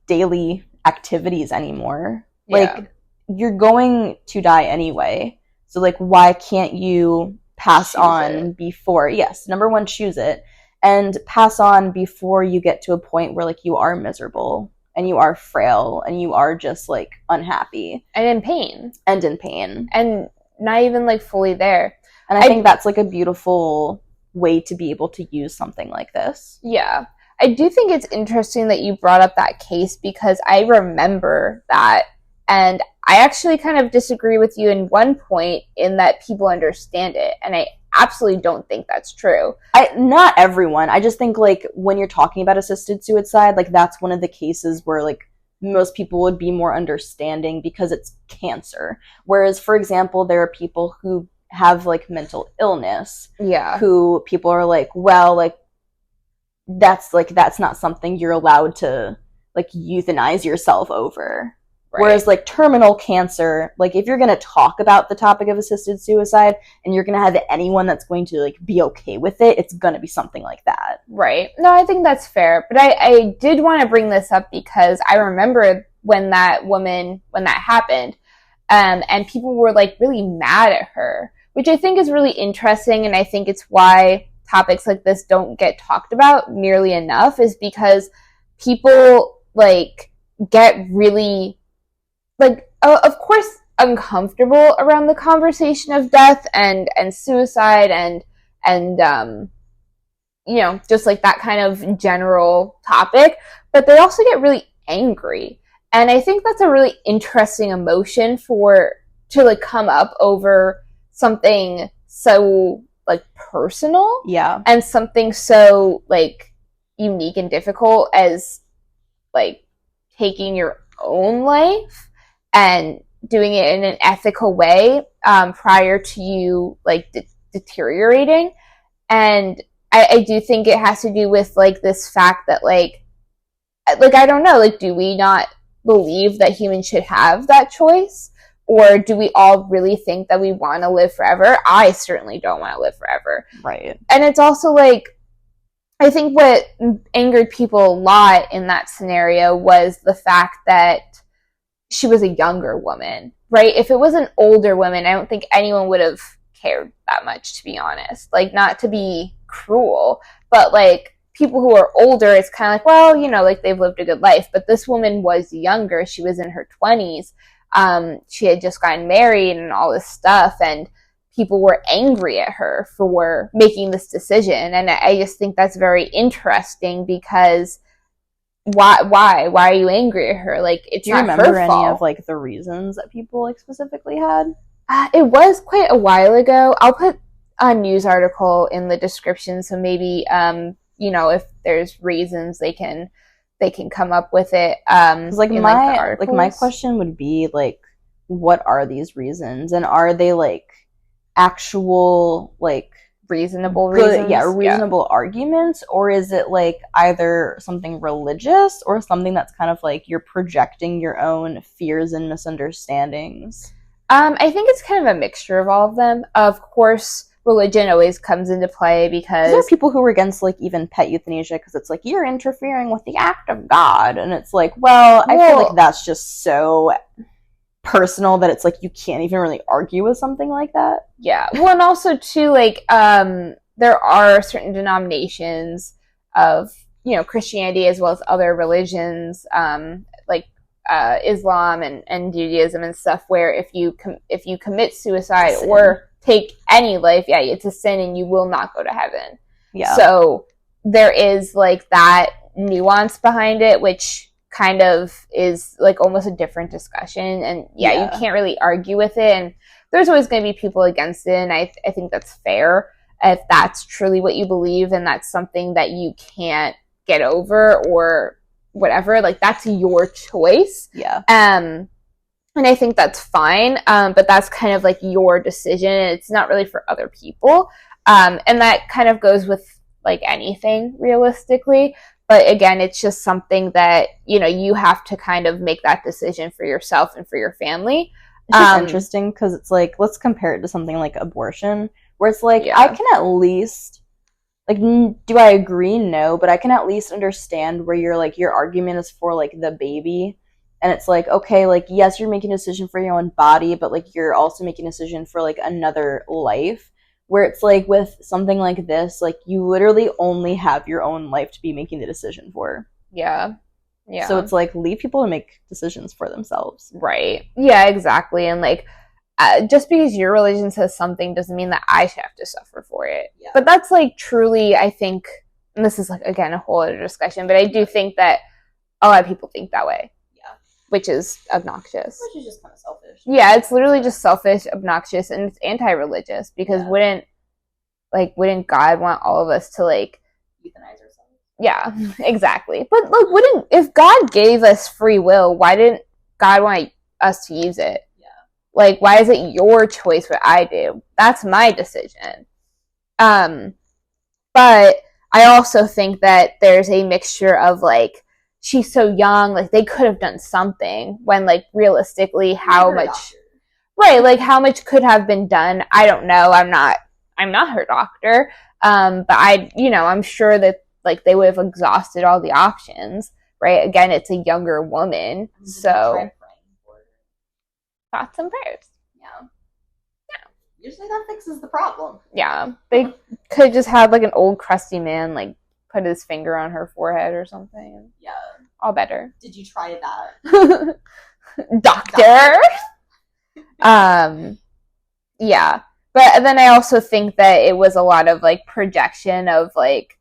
daily activities anymore. Yeah. Like, you're going to die anyway. So, like, why can't you pass on before? Yes, number one, choose it. And pass on before you get to a point where, like, you are miserable and you are frail and you are just, like, unhappy and in pain and not even, like, fully there. And I think that's, like, a beautiful way to be able to use something like this. Yeah, I do think it's interesting that you brought up that case, because I remember that, and I actually kind of disagree with you in one point, in that people understand it, and I absolutely don't think that's true. Not everyone. I just think, like, when you're talking about assisted suicide, like, that's one of the cases where, like, most people would be more understanding because it's cancer. Whereas, for example, there are people who have like mental illness, Yeah. who people are like, well, like that's not something you're allowed to like euthanize yourself over. Right. Whereas like terminal cancer, like if you're going to talk about the topic of assisted suicide and you're going to have anyone that's going to like be okay with it, it's going to be something like that. Right. No, I think that's fair. But I did want to bring this up because I remember when that happened, and people were like really mad at her, which I think is really interesting. And I think it's why topics like this don't get talked about nearly enough, is because people like get really like, of course, uncomfortable around the conversation of death and suicide and you know, just like that kind of general topic, but they also get really angry. And I think that's a really interesting emotion to like come up over something so like personal. Yeah. And something so like unique and difficult as like taking your own life and doing it in an ethical way prior to you like deteriorating. And I do think it has to do with like this fact that like I don't know, like, do we not believe that humans should have that choice, or do we all really think that we want to live forever? I certainly don't want to live forever. Right. And it's also like, I think what angered people a lot in that scenario was the fact that she was a younger woman, right? If it was an older woman, I don't think anyone would have cared that much, to be honest. Like, not to be cruel, but like people who are older, it's kind of like, well, you know, like they've lived a good life. But this woman was younger. She was in her 20s. She had just gotten married and all this stuff, and people were angry at her for making this decision. And I just think that's very interesting, because why are you angry at her? Like, it's not her fault. Do you remember any of like the reasons that people like specifically had? It was quite a while ago. I'll put a news article in the description, so maybe you know, if there's reasons they can come up with it. Like my question would be like, what are these reasons, and are they like actual like reasonable reasons? Reasonable arguments, or is it like either something religious or something that's kind of like you're projecting your own fears and misunderstandings? I think it's kind of a mixture of all of them. Of course, religion always comes into play, because there are people who are against like even pet euthanasia because it's like you're interfering with the act of God, and it's like, well, I feel like that's just so personal that it's like you can't even really argue with something like that. Yeah. Well, and also too, like there are certain denominations of, you know, Christianity as well as other religions, like Islam and Judaism and stuff, where if you commit suicide or take any life, it's a sin and you will not go to heaven. Yeah. So there is like that nuance behind it, which kind of is like almost a different discussion. And you can't really argue with it. And there's always going to be people against it. And I think that's fair if that's truly what you believe and that's something that you can't get over or whatever. Like, that's your choice. Yeah. And I think that's fine. But that's kind of like your decision. And it's not really for other people. And that kind of goes with like anything realistically. But again, it's just something that, you know, you have to kind of make that decision for yourself and for your family. It's just interesting because it's like, let's compare it to something like abortion, where it's like, I can at least, like, do I agree? No, but I can at least understand where you're like, your argument is for like the baby. And it's like, okay, like, yes, you're making a decision for your own body, but like, you're also making a decision for like another life. Where it's like with something like this, like you literally only have your own life to be making the decision for. Yeah. Yeah. So it's like, leave people to make decisions for themselves. Right. Yeah, exactly. And like, just because your religion says something doesn't mean that I should have to suffer for it. Yeah. But that's like truly, I think, and this is like, again, a whole other discussion, but I do think that a lot of people think that way. Which is obnoxious. Which is just kind of selfish. Yeah, it's literally just selfish, obnoxious, and it's anti-religious, because wouldn't God want all of us to like euthanize ourselves? Yeah, exactly. But like, if God gave us free will, why didn't God want us to use it? Yeah. Like, why is it your choice what I do? That's my decision. But I also think that there's a mixture of, like, she's so young, like, they could have done something when, like, realistically, how much, right, like, how much could have been done. I don't know. I'm not her doctor. But I'm sure that, like, they would have exhausted all the options, right? Again, it's a younger woman, so thoughts and prayers. Yeah. Usually that fixes the problem. Yeah. They could just have, like, an old crusty man, like, put his finger on her forehead or something. Yeah. All better. Did you try that? Doctor! Yeah. But then I also think that it was a lot of, like, projection of, like,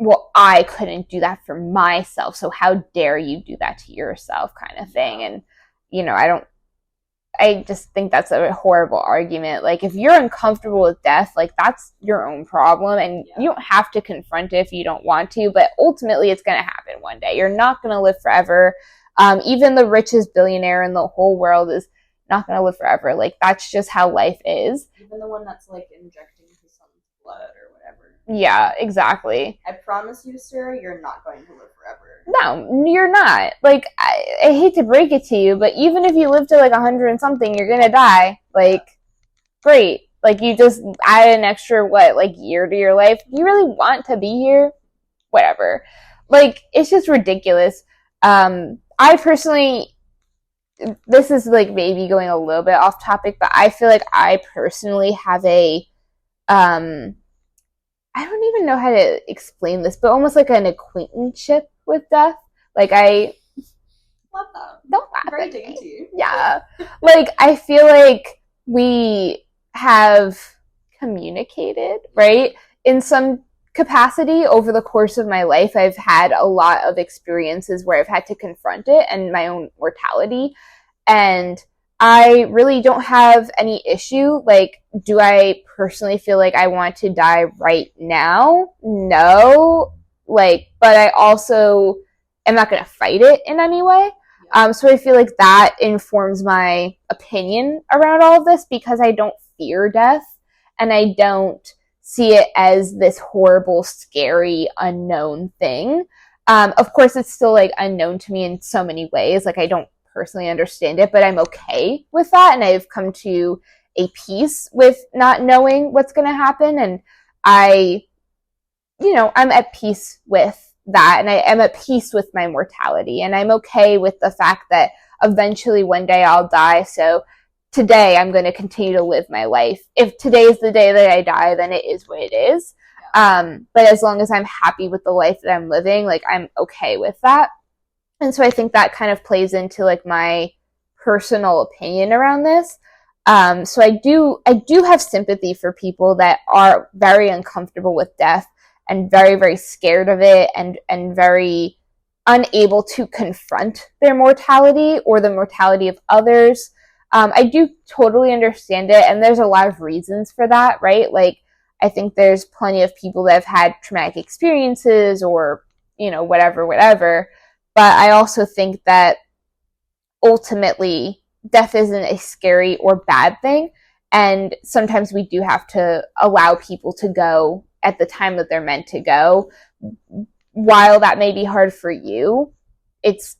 well, I couldn't do that for myself, so how dare you do that to yourself, kind of thing. And, I just think that's a horrible argument. Like, if you're uncomfortable with death, like, that's your own problem, and you don't have to confront it if you don't want to, but ultimately it's going to happen one day. You're not going to live forever. Even the richest billionaire in the whole world is not going to live forever. Like, that's just how life is. Even the one that's, like, injecting his son's blood or whatever. Yeah, exactly. I promise you, sir, you're not going to live forever. No, you're not. Like, I hate to break it to you, but even if you live to, like, 100 and something, you're gonna die. Like, great. Like, you just add an extra, year to your life. Do you really want to be here? Whatever. Like, it's just ridiculous. I personally, this is, like, maybe going a little bit off topic, but I feel like I personally have I don't even know how to explain this, but almost like an acquaintanceship with death. Like, I love that. Don't laugh very at me. dainty. Yeah. Like, I feel like we have communicated, right? In some capacity over the course of my life. I've had a lot of experiences where I've had to confront it and my own mortality. And I really don't have any issue. Like, do I personally feel like I want to die right now? No. Like, but I also am not going to fight it in any way. So I feel like that informs my opinion around all of this, because I don't fear death and I don't see it as this horrible, scary, unknown thing. Of course, it's still, like, unknown to me in so many ways. Like, I don't personally understand it, but I'm okay with that, and I've come to a peace with not knowing what's going to happen, and I'm at peace with that, and I am at peace with my mortality, and I'm okay with the fact that eventually one day I'll die. So today I'm going to continue to live my life. If today is the day that I die, then it is what it is. But as long as I'm happy with the life that I'm living, like, I'm okay with that. And so I think that kind of plays into, like, my personal opinion around this. So I do have sympathy for people that are very uncomfortable with death and very, very scared of it, and very unable to confront their mortality or the mortality of others. I do totally understand it, and there's a lot of reasons for that, right? Like, I think there's plenty of people that have had traumatic experiences or, whatever. But I also think that ultimately death isn't a scary or bad thing. And sometimes we do have to allow people to go at the time that they're meant to go. While that may be hard for you, it's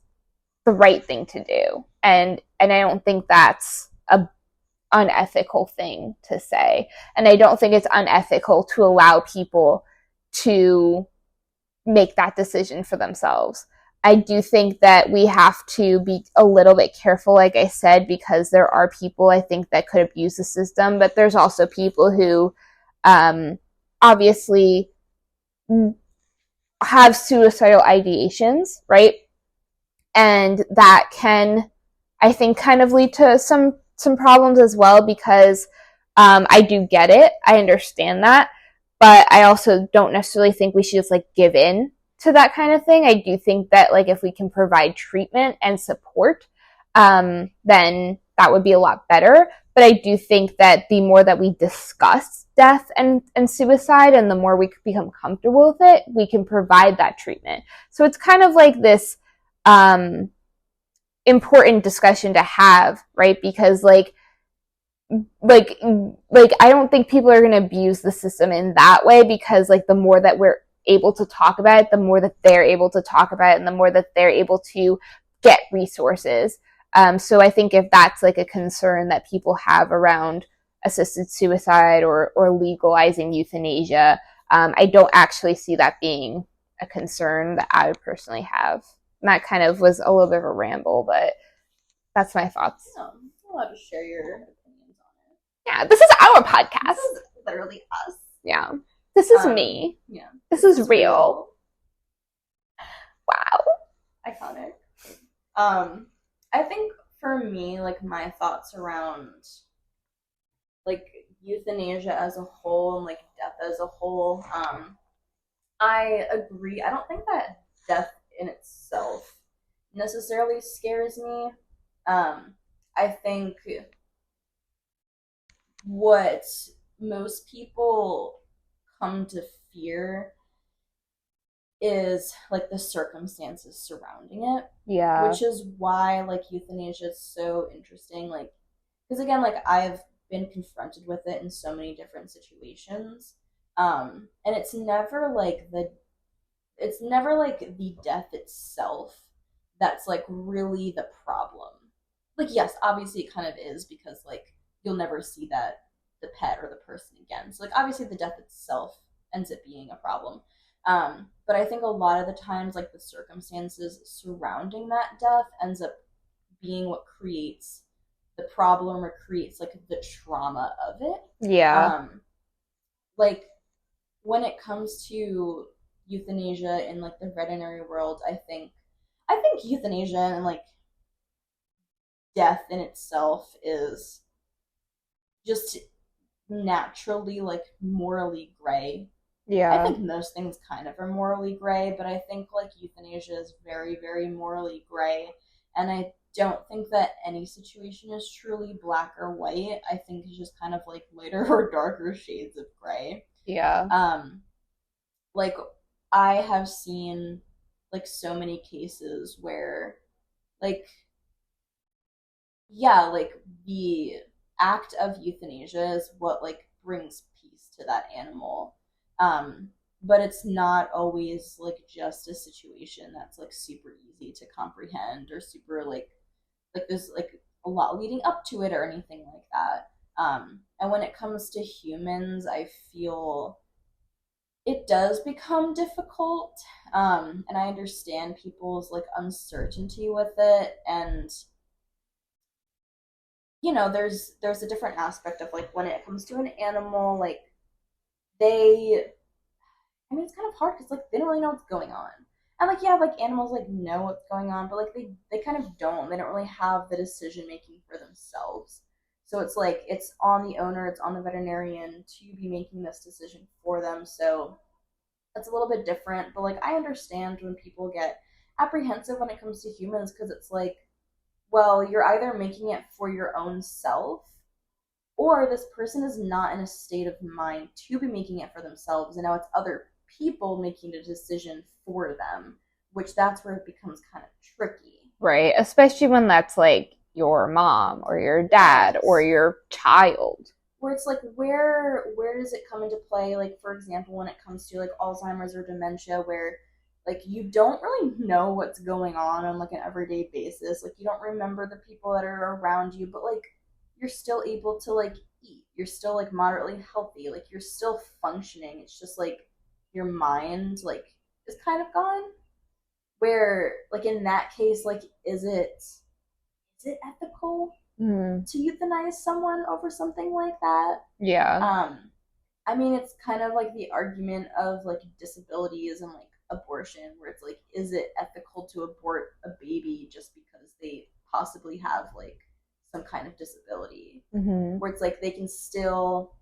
the right thing to do. And I don't think that's a unethical thing to say. And I don't think it's unethical to allow people to make that decision for themselves. I do think that we have to be a little bit careful, like I said, because there are people, I think, that could abuse the system, but there's also people who obviously have suicidal ideations, right? And that can, I think, kind of lead to some problems as well, because I do get it. I understand that. But I also don't necessarily think we should just, like, give in to that kind of thing. I do think that, like, if we can provide treatment and support, then that would be a lot better. But I do think that the more that we discuss death and suicide, and the more we become comfortable with it, we can provide that treatment. So it's kind of like this important discussion to have, right? Because, like, like I don't think people are going to abuse the system in that way, because like the more that we're able to talk about it, the more that they're able to talk about it, and the more that they're able to get resources. So I think if that's like a concern that people have around assisted suicide or legalizing euthanasia, I don't actually see that being a concern that I would personally have. And that kind of was a little bit of a ramble, but that's my thoughts. You're allowed to share your opinions on it. Yeah, this is our podcast. This is literally us. Yeah. This is me. Yeah. This is real. Wow. Iconic. I think for me, like, my thoughts around, like, euthanasia as a whole and, like, death as a whole, I agree. I don't think that death in itself necessarily scares me. I think what most people come to fear is like the circumstances surrounding it. Yeah. Which is why like euthanasia is so interesting. Like, because again, like I've been confronted with it in so many different situations. And it's never like the death itself that's like really the problem. Like, yes, obviously it kind of is, because like you'll never see the pet or the person again. So like obviously the death itself ends up being a problem. But I think a lot of the times like the circumstances surrounding that death ends up being what creates the problem or creates like the trauma of it. Yeah. Like when it comes to euthanasia in like the veterinary world, I think euthanasia and like death in itself is just naturally like morally gray. Yeah. I think most things kind of are morally gray, but I think like euthanasia is very, very morally gray. And I don't think that any situation is truly black or white. I think it's just kind of like lighter or darker shades of gray. Yeah. Like I have seen like so many cases where like, yeah, like the act of euthanasia is what like brings peace to that animal. But it's not always like just a situation that's like super easy to comprehend or super like there's like a lot leading up to it or anything like that. And when it comes to humans, I feel it does become difficult. And I understand people's like uncertainty with it, and you know, there's a different aspect of like when it comes to an animal, like I mean, it's kind of hard because like they don't really know what's going on, and like yeah, like animals like know what's going on, but like they kind of don't. They don't really have the decision making for themselves. So it's like it's on the owner, it's on the veterinarian to be making this decision for them. So it's a little bit different, but like I understand when people get apprehensive when it comes to humans, because it's like, well, you're either making it for your own self, or this person is not in a state of mind to be making it for themselves, and now it's other people making a decision for them, which that's where it becomes kind of tricky. Right. Especially when that's like your mom or your dad or your child. Where it's like, where does it come into play? Like, for example, when it comes to like Alzheimer's or dementia, where like you don't really know what's going on like an everyday basis. Like you don't remember the people that are around you, but like you're still able to like eat. You're still like moderately healthy. Like you're still functioning. It's just like your mind like is kind of gone. Where like in that case, like is it ethical to euthanize someone over something like that? Yeah. I mean, it's kind of like the argument of like disabilities and like abortion, where it's like, is it ethical to abort a baby just because they possibly have like some kind of disability? Mm-hmm. Where it's like they can still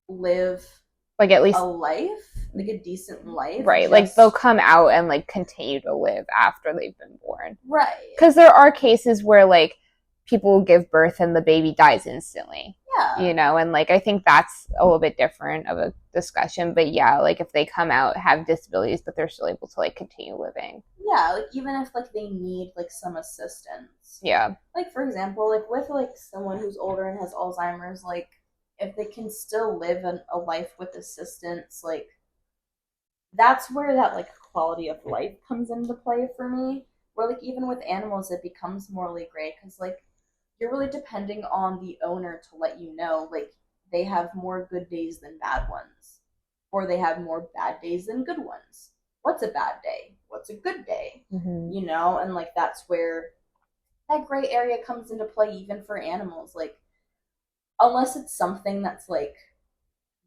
live like at least a life, like a decent life, right? Like they'll come out and like continue to live after they've been born, right? Because there are cases where like people give birth and the baby dies instantly. Yeah. You know, and like I think that's a little bit different of a discussion. But yeah, like if they come out, have disabilities, but they're still able to like continue living. Yeah, like even if like they need like some assistance. Yeah. Like for example, like with like someone who's older and has Alzheimer's, like if they can still live a life with assistance, like that's where that like quality of life comes into play for me. Where like even with animals, it becomes morally gray because like you're really depending on the owner to let you know like they have more good days than bad ones, or they have more bad days than good ones. What's a bad day? What's a good day? Mm-hmm. You know, and like that's where that gray area comes into play even for animals. Like unless it's something that's like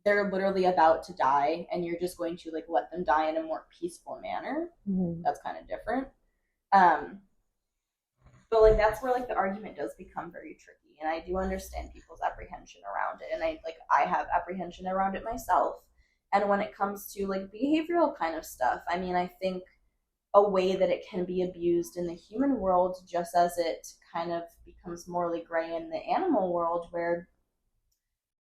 they're literally about to die and you're just going to like let them die in a more peaceful manner, that's kind of different. But like that's where like the argument does become very tricky, and I do understand people's apprehension around it, and I have apprehension around it myself. And when it comes to like behavioral kind of stuff, I mean, I think a way that it can be abused in the human world just as it kind of becomes morally gray in the animal world, where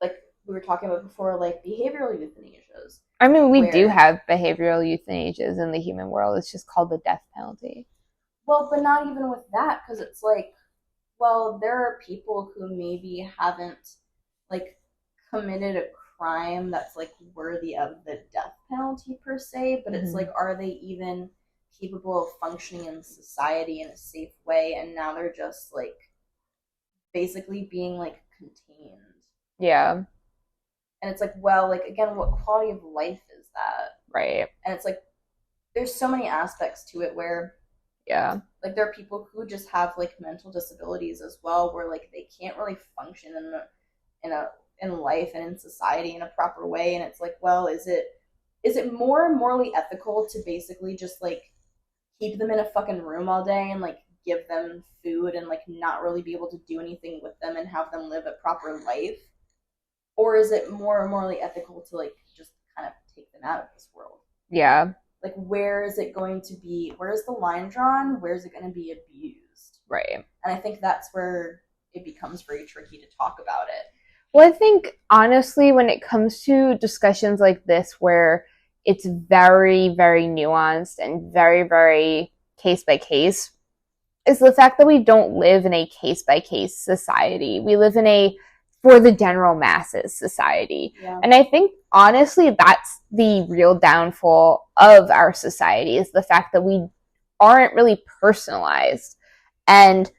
like we were talking about before, like behavioral euthanasias. I mean, we do have behavioral euthanasias in the human world. It's just called the death penalty. Well, but not even with that, because it's like, well, there are people who maybe haven't like committed a crime that's like worthy of the death penalty per se, but it's like, are they even capable of functioning in society in a safe way? And now they're just like basically being like contained. Yeah. And it's like, well, like again, what quality of life is that? Right. And it's like there's so many aspects to it where like there are people who just have like mental disabilities as well, where like they can't really function in life and in society in a proper way. And it's like, well, is it more morally ethical to basically just like keep them in a fucking room all day and like give them food and like not really be able to do anything with them and have them live a proper life? Or is it more morally ethical to like just kind of take them out of this world? Yeah. Like, where is it going to be? Where is the line drawn? Where is it going to be abused? Right. And I think that's where it becomes very tricky to talk about it. Well, I think, honestly, when it comes to discussions like this, where it's very, very nuanced and very, very case by case, is the fact that we don't live in a case by case society. We live in a for the general masses society. Yeah. And I think, honestly, that's the real downfall of our society, is the fact that we aren't really personalized. And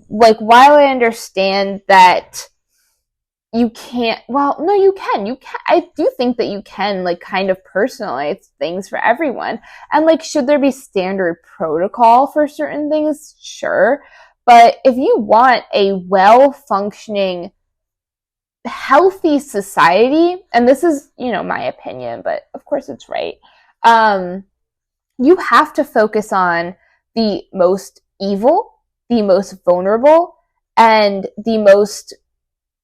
like, while I understand that you can't, well, no, you can. I do think that you can like kind of personalize things for everyone. And like, should there be standard protocol for certain things? Sure. But if you want a well-functioning, healthy society, and this is, you know, my opinion, but of course it's right, you have to focus on the most evil, the most vulnerable, and the most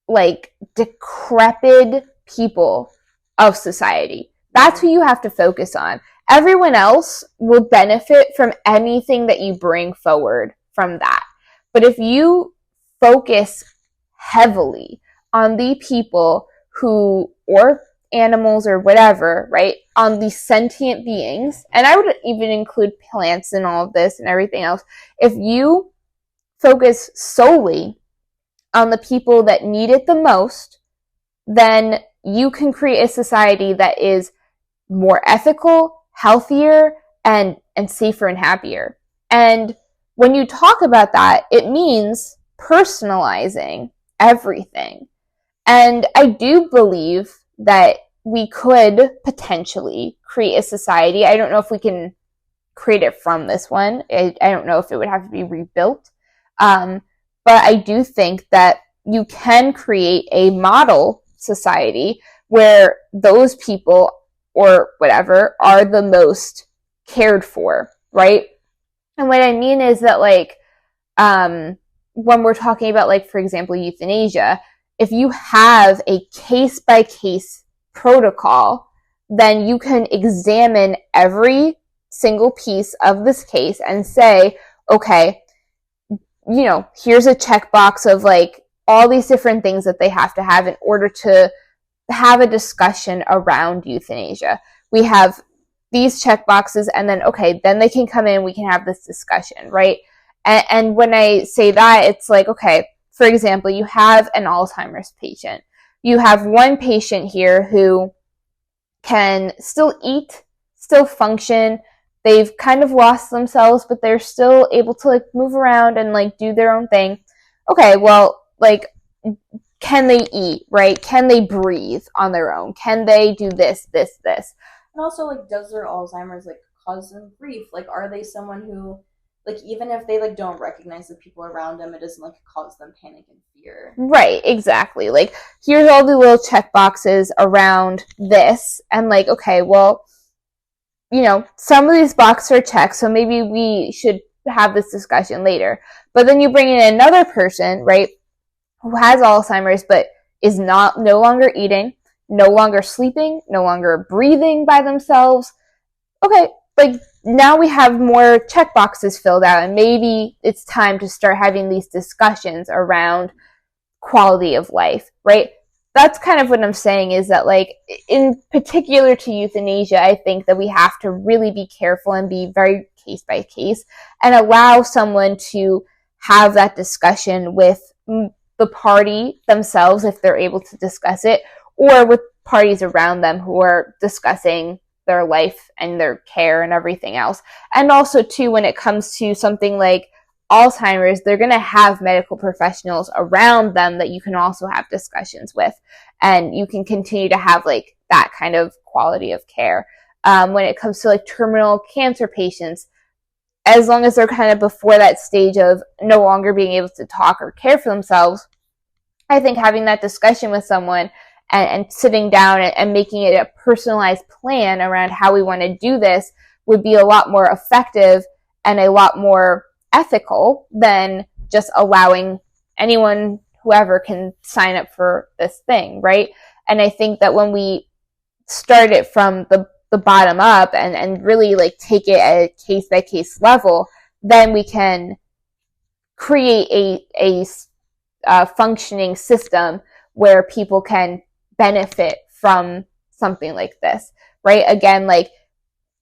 like decrepit people of society. That's who you have to focus on. Everyone else will benefit from anything that you bring forward from that. But if you focus heavily on the people who, or animals or whatever, right, on the sentient beings, and I would even include plants in all of this and everything else, if you focus solely on the people that need it the most, then you can create a society that is more ethical, healthier, and safer and happier. And when you talk about that, it means personalizing everything. And I do believe that we could potentially create a society. I don't know if we can create it from this one. I don't know if it would have to be rebuilt. But I do think that you can create a model society where those people or whatever are the most cared for, right? And what I mean is that, like, when we're talking about, like, for example, euthanasia, if you have a case-by-case protocol, then you can examine every single piece of this case and say, okay, here's a checkbox of like all these different things that they have to have in order to have a discussion around euthanasia. We have these checkboxes, and then, okay, then they can come in, we can have this discussion, right? And when I say that, it's like, okay, for example, you have an Alzheimer's patient. You have one patient here who can still eat, still function. They've kind of lost themselves, but they're still able to like move around and like do their own thing. Okay, well, like, can they eat, right? Can they breathe on their own? Can they do this? And also, like, does their Alzheimer's like cause them grief? Like, are they someone who, like, even if they like don't recognize the people around them, it doesn't like cause them panic and fear? Right, exactly. Like, here's all the little check boxes around this, and like, okay, well, some of these boxes are checked, so maybe we should have this discussion later. But then you bring in another person, right, who has Alzheimer's but is no longer eating, no longer sleeping, no longer breathing by themselves. Okay, like, now we have more check boxes filled out, and maybe it's time to start having these discussions around quality of life, right? That's kind of what I'm saying, is that, like, in particular to euthanasia, I think that we have to really be careful and be very case by case and allow someone to have that discussion with the party themselves if they're able to discuss it, or with parties around them who are discussing their life and their care and everything else. And also, too, when it comes to something like Alzheimer's, they're going to have medical professionals around them that you can also have discussions with, and you can continue to have like that kind of quality of care. When it comes to like terminal cancer patients, as long as they're kind of before that stage of no longer being able to talk or care for themselves, I think having that discussion with someone and sitting down and making it a personalized plan around how we want to do this would be a lot more effective and a lot more ethical than just allowing anyone, whoever, can sign up for this thing, right? And I think that when we start it from the bottom up and really like take it at a case by case level, then we can create a functioning system where people can benefit from something like this, right? Again, like,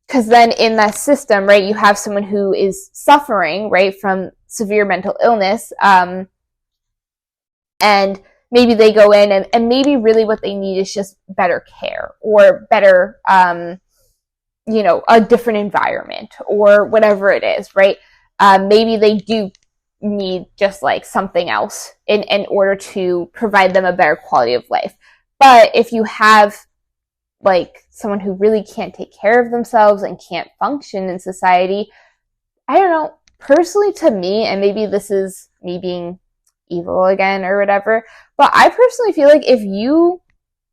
because then in that system, right, you have someone who is suffering, right, from severe mental illness, and maybe they go in and maybe really what they need is just better care or better, a different environment or whatever it is, right? Maybe they do need just like something else in order to provide them a better quality of life. But if you have like someone who really can't take care of themselves and can't function in society, I don't know, personally, to me, and maybe this is me being evil again or whatever, but I personally feel like if you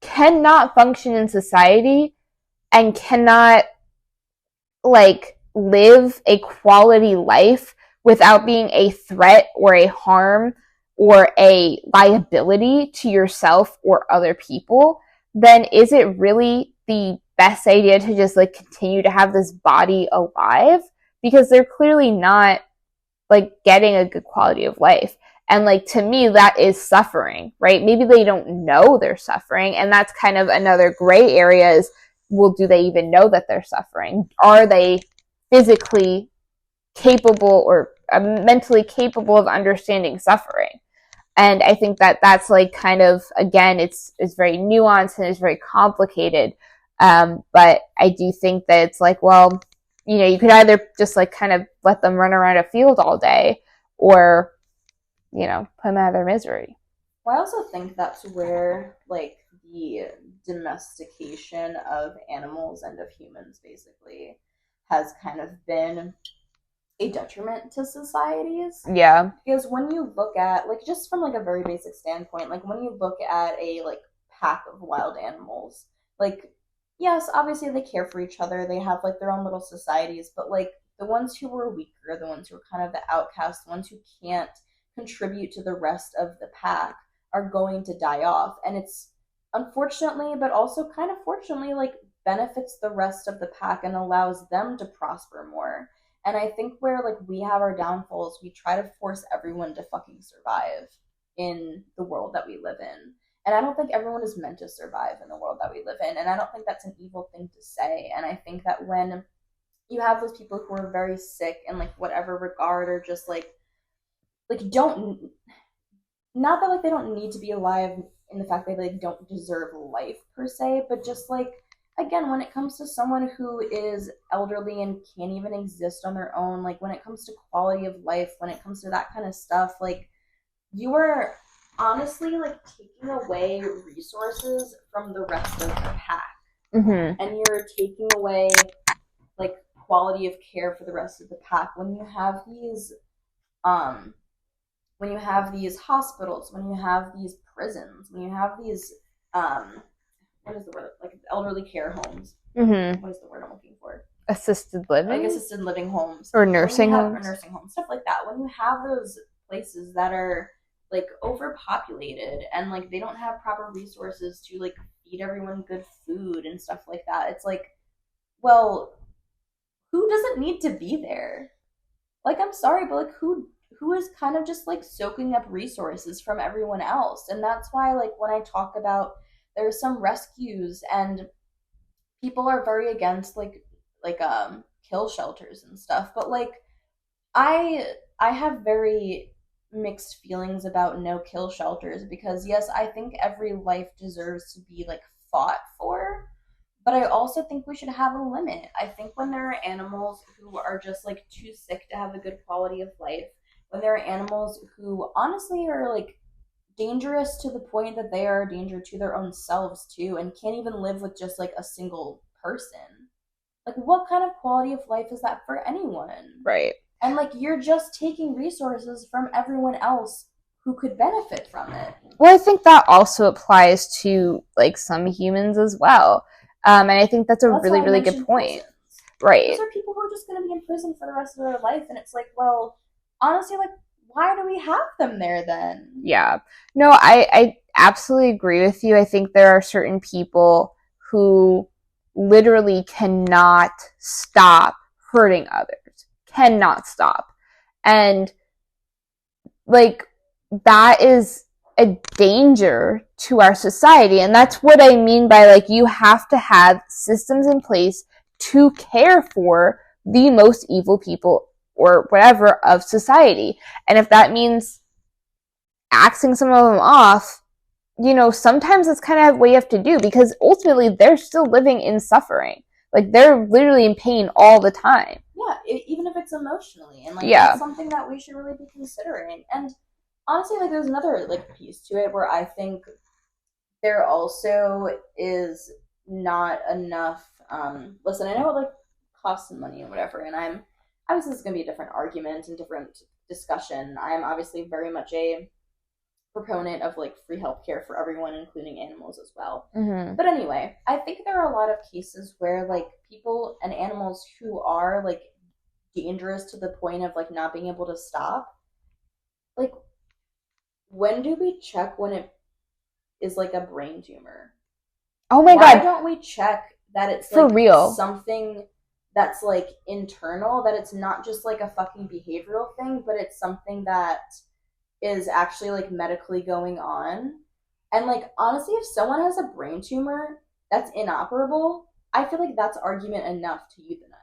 cannot function in society and cannot like live a quality life without being a threat or a harm or a liability to yourself or other people, then is it really the best idea to just like continue to have this body alive? Because they're clearly not like getting a good quality of life. And like, to me, that is suffering, right? Maybe they don't know they're suffering. And that's kind of another gray area is, well, do they even know that they're suffering? Are they physically capable or mentally capable of understanding suffering? And I think that that's like kind of, again, it's very nuanced and it's very complicated. But I do think that it's like, well, you could either just like kind of let them run around a field all day or, put them out of their misery. Well, I also think that's where like the domestication of animals and of humans basically has kind of been a detriment to societies. Yeah. Because when you look at, like, just from like a very basic standpoint, like when you look at a like pack of wild animals, like, yes, obviously they care for each other, they have like their own little societies, but like the ones who were weaker, the ones who are kind of the outcasts, the ones who can't contribute to the rest of the pack are going to die off. And it's unfortunately, but also kind of fortunately, like benefits the rest of the pack and allows them to prosper more. And I think where like we have our downfalls, we try to force everyone to fucking survive in the world that we live in. And I don't think everyone is meant to survive in the world that we live in. And I don't think that's an evil thing to say. And I think that when you have those people who are very sick in like whatever regard, or just like don't, not that like they don't need to be alive in the fact that they don't deserve life per se, but just like, again, when it comes to someone who is elderly and can't even exist on their own, like when it comes to quality of life, when it comes to that kind of stuff, like you are honestly like taking away resources from the rest of the pack. Mm-hmm. And you're taking away like quality of care for the rest of the pack when you have these hospitals, when you have these prisons, when you have these what is the word, like elderly care homes. Mm-hmm. What is the word I'm looking for? Assisted living, like assisted living homes, or nursing homes, or nursing homes, stuff like that. When you have those places that are like overpopulated and like they don't have proper resources to like feed everyone good food and stuff like that, it's like, well, who doesn't need to be there? Like, I'm sorry, but like who is kind of just like soaking up resources from everyone else? And that's why like when I talk about there's some rescues and people are very against like kill shelters and stuff, but like I have very mixed feelings about no kill shelters, because yes, I think every life deserves to be like fought for, but I also think we should have a limit. I think when there are animals who are just like too sick to have a good quality of life, when there are animals who honestly are like dangerous to the point that they are a danger to their own selves too, and can't even live with just like a single person, like what kind of quality of life is that for anyone? right? And like you're just taking resources from everyone else who could benefit from it. Well, I think that also applies to like some humans as well, and I think that's a really, really good point. Prisons. Right? Those are people who are just going to be in prison for the rest of their life, and it's like, well, honestly, like why do we have them there then? Yeah. No, I absolutely agree with you. I think there are certain people who literally cannot stop hurting others. Cannot stop. And like that is a danger to our society. And that's what I mean by like you have to have systems in place to care for the most evil people or whatever of society. And if that means axing some of them off, you know, sometimes that's kind of what you have to do, because ultimately they're still living in suffering. Like they're literally in pain all the time. Yeah, even if it's emotionally, and like Yeah. that's something that we should really be considering. And honestly, like there's another like piece to it where I think there also is not enough. Listen, I know it like costs some money and whatever, and I'm obviously this is gonna be a different argument and different discussion. I am obviously very much a proponent of like free healthcare for everyone, including animals as well. Mm-hmm. But anyway, I think there are a lot of cases where like people and animals who are like dangerous to the point of like not being able to stop. Like, when do we check when it is like a brain tumor? Oh my Why god. don't we check that it's For like real something that's like internal, that it's not just like a fucking behavioral thing, but it's something that is actually like medically going on? And like honestly, if someone has a brain tumor that's inoperable, I feel like that's argument enough to euthanize.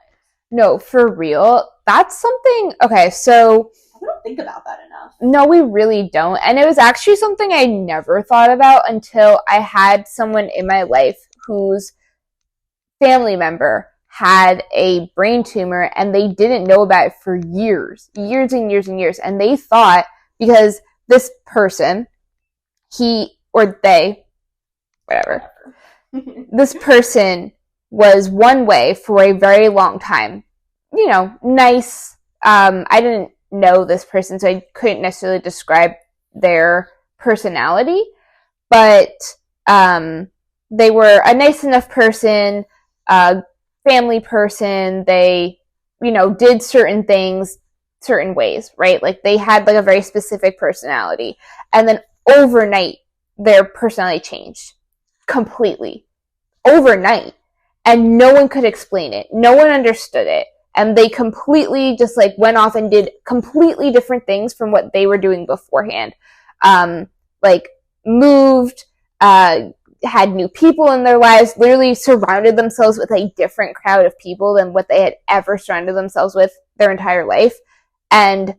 No, for real. That's something. Okay, so We don't think about that enough. no, we really don't. And it was actually something I never thought about until I had someone in my life whose family member had a brain tumor, and they didn't know about it for years and years and years. And they thought, because this person, he or they, whatever, this person was one way for a very long time. You know, nice. I didn't know this person, so I couldn't necessarily describe their personality, but they were a nice enough person, family person. They, you know, did certain things certain ways, right? Like they had like a very specific personality, and then overnight their personality changed completely overnight, and no one could explain it. No one understood it. and they completely just like went off and did completely different things from what they were doing beforehand. Like moved, had new people in their lives, literally surrounded themselves with a different crowd of people than what they had ever surrounded themselves with their entire life. And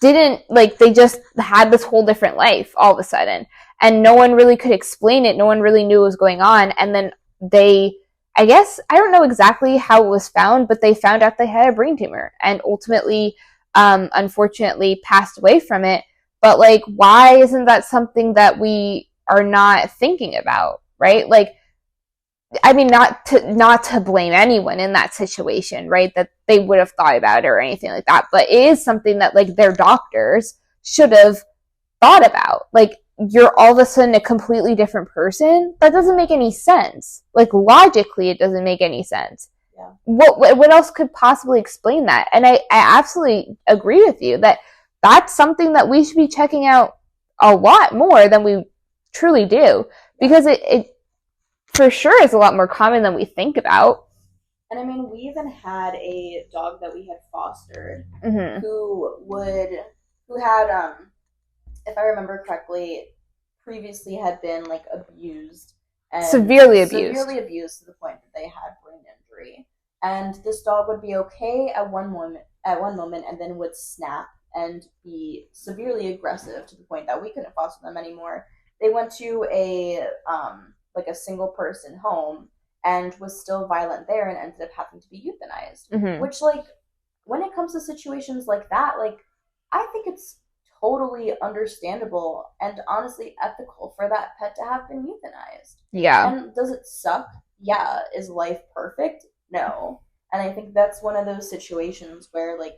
didn't, like, they just had this whole different life all of a sudden. And no one really could explain it. No one really knew what was going on. And then they, I guess, I don't know exactly how it was found, but they found out they had a brain tumor and ultimately, unfortunately, passed away from it. But, like, why isn't that something that we are not thinking about, right? Like, I mean, not to blame anyone in that situation, right? That they would have thought about it or anything like that. But it is something that, like, their doctors should have thought about. Like, you're all of a sudden a completely different person. That doesn't make any sense. Like, logically, it doesn't make any sense. Yeah. What else could possibly explain that? And I absolutely agree with you that that's something that we should be checking out a lot more than we truly do, because it for sure is a lot more common than we think about. And I mean, we even had a dog that we had fostered who had, if I remember correctly, previously had been like abused. And severely abused to the point that they had brain injury. And this dog would be okay at one moment, and then would snap and be severely aggressive to the point that we couldn't foster them anymore. They went to a single person home and was still violent there and ended up having to be euthanized. Which, like, when it comes to situations like that, like, I think it's totally understandable and honestly ethical for that pet to have been euthanized. Yeah. And does it suck? Yeah. Is life perfect? No. And I think that's one of those situations where, like,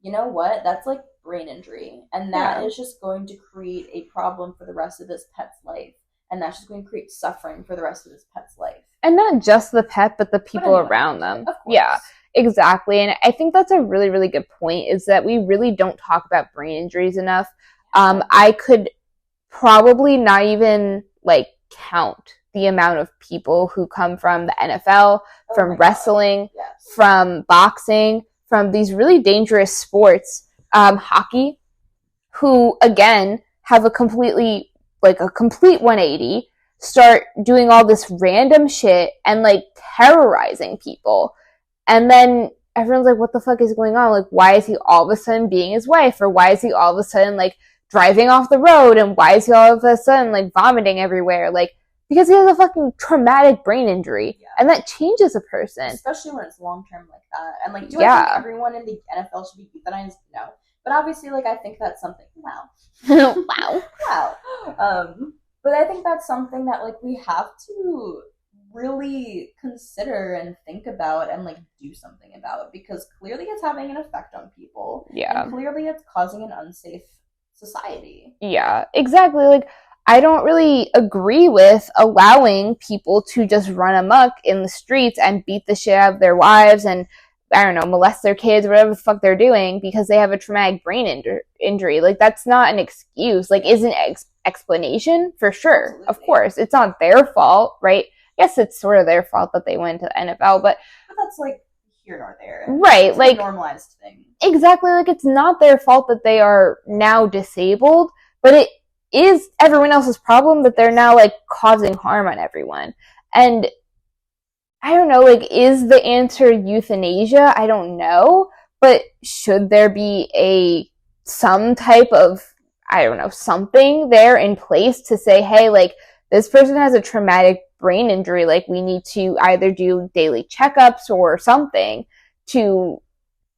you know what? That's like brain injury. And that is just going to create a problem for the rest of this pet's life. And that's just going to create suffering for the rest of this pet's life. And not just the pet, but the people around them. Of course. Yeah, exactly. And I think that's a really, really good point, is that we really don't talk about brain injuries enough. I could probably not even, like, count the amount of people who come from the NFL, from wrestling, from boxing, from these really dangerous sports, hockey, who, again, have a complete 180, start doing all this random shit and, like, terrorizing people. And then everyone's like, what the fuck is going on? Like, why is he all of a sudden being his wife? Or why is he all of a sudden, like, driving off the road? And why is he all of a sudden, like, vomiting everywhere? Like, because he has a fucking traumatic brain injury. Yeah. And that changes a person. Especially when it's long-term like that. And, like, do I think everyone in the NFL should be euthanized? No. But obviously, like, I think that's something. Wow. Wow. But I think that's something that, like, we have to really consider and think about and, like, do something about, because clearly it's having an effect on people. Yeah. And clearly it's causing an unsafe society. Yeah, exactly. Like, I don't really agree with allowing people to just run amok in the streets and beat the shit out of their wives and, I don't know, molest their kids, whatever the fuck they're doing, because they have a traumatic brain injury. Like, that's not an excuse. Like, is an explanation? For sure. Absolutely. Of course. It's not their fault, right? Yes, it's sort of their fault that they went to the NFL, but that's, like, here nor there. Right. It's like a normalized thing. Exactly. Like, it's not their fault that they are now disabled, but it is everyone else's problem that they're now, like, causing harm on everyone. And I don't know, like, is the answer euthanasia? I don't know, but should there be some type of, I don't know, something there in place to say, hey, like, this person has a traumatic brain injury, like, we need to either do daily checkups or something to,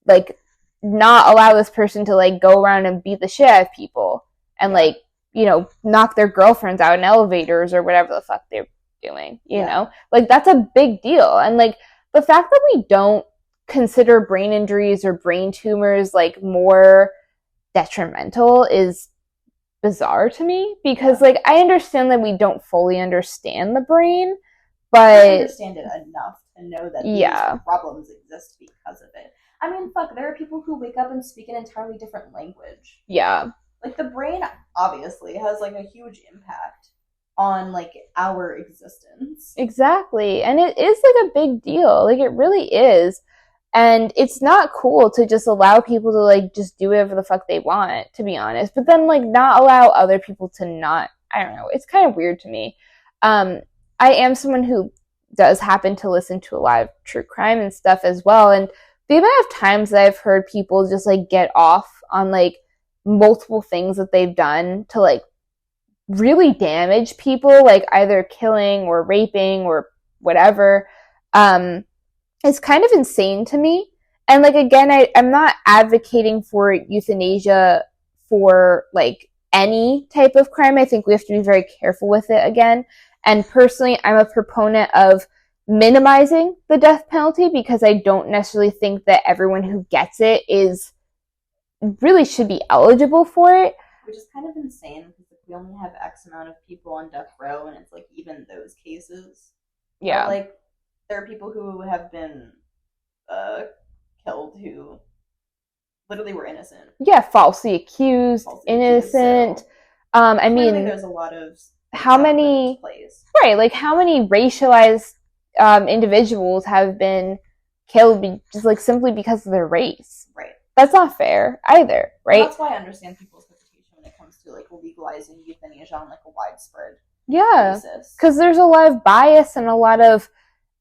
like, not allow this person to, like, go around and beat the shit out of people and, like, you know, knock their girlfriends out in elevators or whatever the fuck they're doing, you know? Like, that's a big deal. And, like, the fact that we don't consider brain injuries or brain tumors, like, more detrimental is bizarre to me, because like, I understand that we don't fully understand the brain, but I understand it enough to know that these problems exist because of it. I mean, fuck, there are people who wake up and speak an entirely different language. Yeah. Like, the brain obviously has, like, a huge impact on, like, our existence. Exactly. And it is, like, a big deal. Like, it really is. And it's not cool to just allow people to like just do whatever the fuck they want, to be honest. But then like not allow other people to not. I don't know. It's kind of weird to me. I am someone who does happen to listen to a lot of true crime and stuff as well. And the amount of times that I've heard people just like get off on like multiple things that they've done to like really damage people, like either killing or raping or whatever, it's kind of insane to me. And like again, I'm not advocating for euthanasia for like any type of crime. I think we have to be very careful with it again. And personally, I'm a proponent of minimizing the death penalty because I don't necessarily think that everyone who gets it is really should be eligible for it. Which is kind of insane because we only have X amount of people on death row, and it's like even those cases. Yeah. But, like, there are people who have been killed who literally were innocent. Yeah, falsely accused, innocent. So, I mean, there's a lot of how many, right, like how many racialized individuals have been killed just like simply because of their race. Right. That's not fair either, right? Well, that's why I understand people's hesitation when it comes to like legalizing euthanasia on like a widespread basis. Because there's a lot of bias and a lot of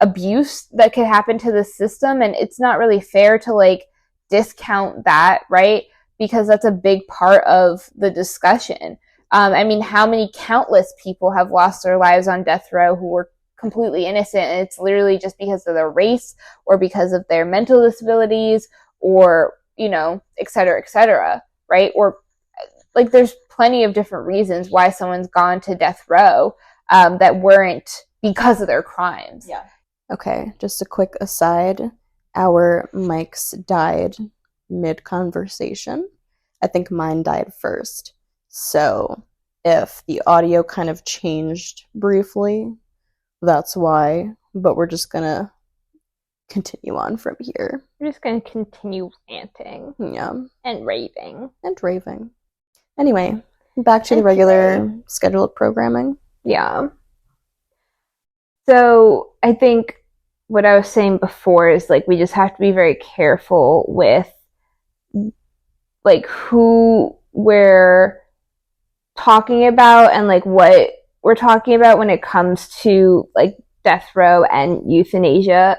abuse that could happen to the system, and it's not really fair to like discount that, right? Because that's a big part of the discussion. I mean, how many countless people have lost their lives on death row who were completely innocent, and it's literally just because of their race or because of their mental disabilities or, you know, et cetera, right? Or like there's plenty of different reasons why someone's gone to death row that weren't because of their crimes. Yeah. Okay, just a quick aside. Our mics died mid-conversation. I think mine died first. So if the audio kind of changed briefly, that's why. But we're just gonna continue on from here. We're just gonna continue ranting. Yeah. And raving. Anyway, back to the regular scheduled programming. Yeah. So I think what I was saying before is like we just have to be very careful with like who we're talking about and like what we're talking about when it comes to like death row and euthanasia,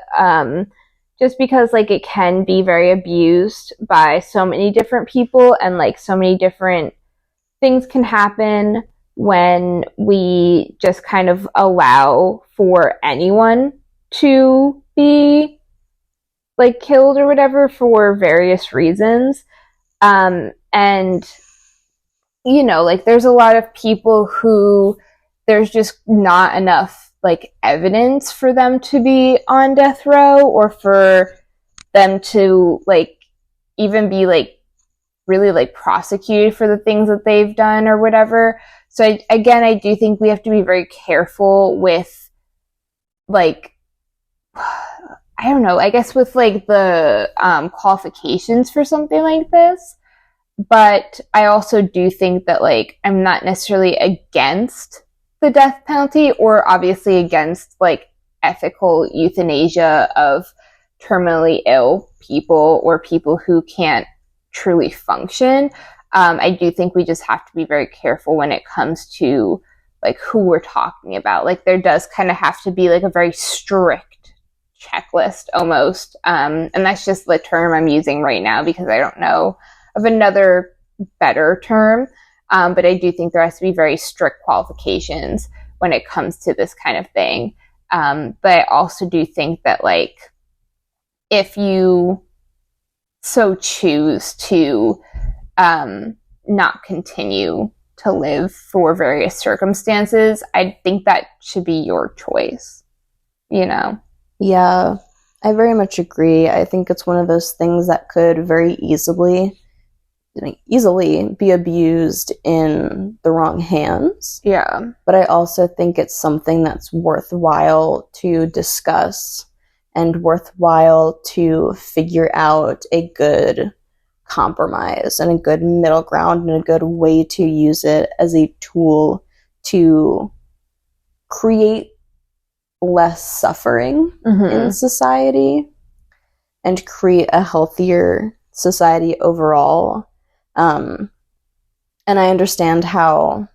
just because like it can be very abused by so many different people, and like so many different things can happen when we just kind of allow for anyone to be like killed or whatever for various reasons. And you know, like there's a lot of people who there's just not enough like evidence for them to be on death row or for them to like even be like really like prosecuted for the things that they've done or whatever. So I do think we have to be very careful with like, I don't know, I guess with like the qualifications for something like this. But I also do think that like I'm not necessarily against the death penalty or obviously against like ethical euthanasia of terminally ill people or people who can't truly function. I do think we just have to be very careful when it comes to like who we're talking about. Like there does kind of have to be like a very strict checklist almost. And that's just the term I'm using right now because I don't know of another better term. But I do think there has to be very strict qualifications when it comes to this kind of thing. But I also do think that like if you so choose to not continue to live for various circumstances, I think that should be your choice, you know? Yeah, I very much agree. I think it's one of those things that could very easily be abused in the wrong hands. Yeah. But I also think it's something that's worthwhile to discuss and worthwhile to figure out a good compromise and a good middle ground and a good way to use it as a tool to create less suffering in society. and create a healthier society overall. And I understand how,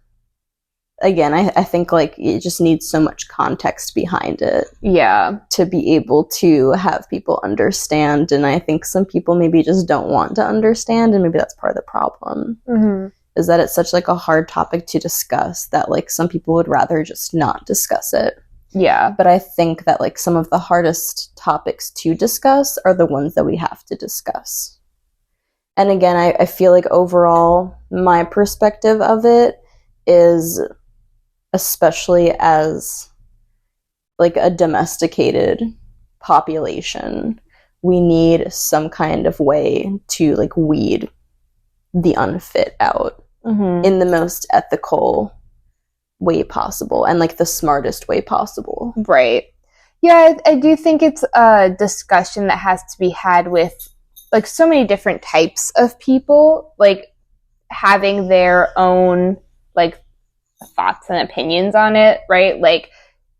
again, I think like it just needs so much context behind it. Yeah. To be able to have people understand. And I think some people maybe just don't want to understand, and maybe that's part of the problem. Mm-hmm. Is that it's such like a hard topic to discuss that like some people would rather just not discuss it. Yeah. But I think that like some of the hardest topics to discuss are the ones that we have to discuss. And again, I feel like overall my perspective of it is, especially as like a domesticated population, we need some kind of way to like weed the unfit out in the most ethical way possible and like the smartest way possible. Right. Yeah, I do think it's a discussion that has to be had with like so many different types of people, like having their own like thoughts and opinions on it, right? Like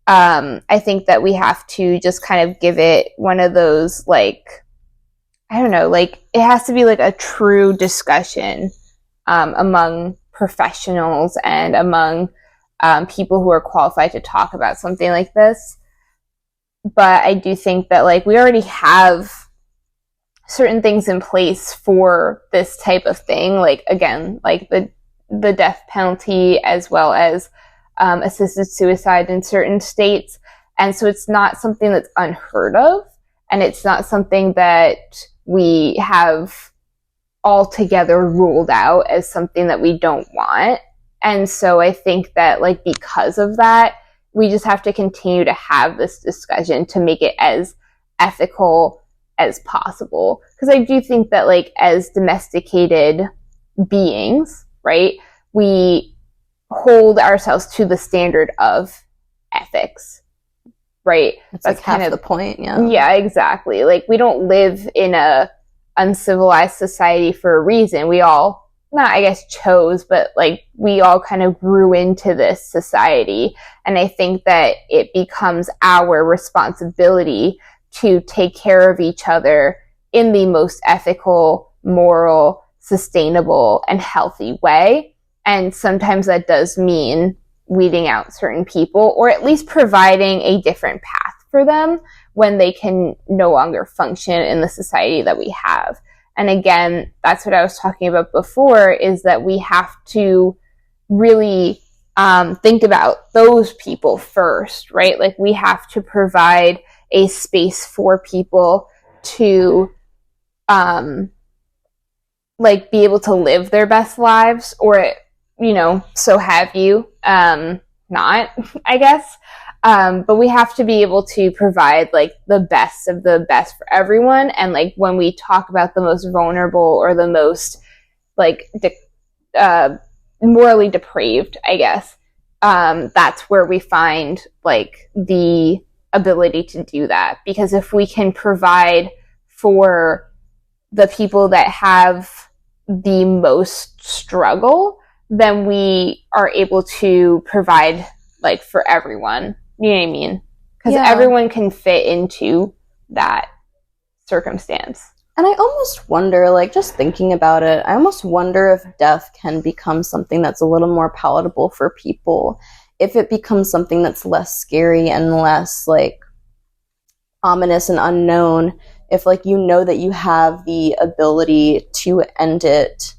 I think that we have to just kind of give it one of those like, I don't know, like it has to be like a true discussion among professionals and among people who are qualified to talk about something like this. But I do think that like we already have certain things in place for this type of thing, like again, like the death penalty as well as assisted suicide in certain states. And so it's not something that's unheard of, and it's not something that we have altogether ruled out as something that we don't want. And so I think that like because of that, we just have to continue to have this discussion to make it as ethical as possible. Because I do think that like as domesticated beings, right, we hold ourselves to the standard of ethics, right? That's like kind of the point. Yeah, exactly. Like we don't live in a uncivilized society for a reason. We all, not I guess chose, but like we all kind of grew into this society. And I think that it becomes our responsibility to take care of each other in the most ethical, moral, sustainable, and healthy way. And sometimes that does mean weeding out certain people, or at least providing a different path for them when they can no longer function in the society that we have. And again, that's what I was talking about before, is that we have to really think about those people first, right? Like we have to provide a space for people to like be able to live their best lives, or so have you not, I guess. But we have to be able to provide like the best of the best for everyone. And like when we talk about the most vulnerable or the most like morally depraved, I guess, that's where we find like the ability to do that. Because if we can provide for the people that have the most struggle, then we are able to provide like for everyone. You know what I mean? Because everyone can fit into that circumstance. And I almost wonder, like just thinking about it, I almost wonder if death can become something that's a little more palatable for people. If it becomes something that's less scary and less like ominous and unknown, if like that you have the ability to end it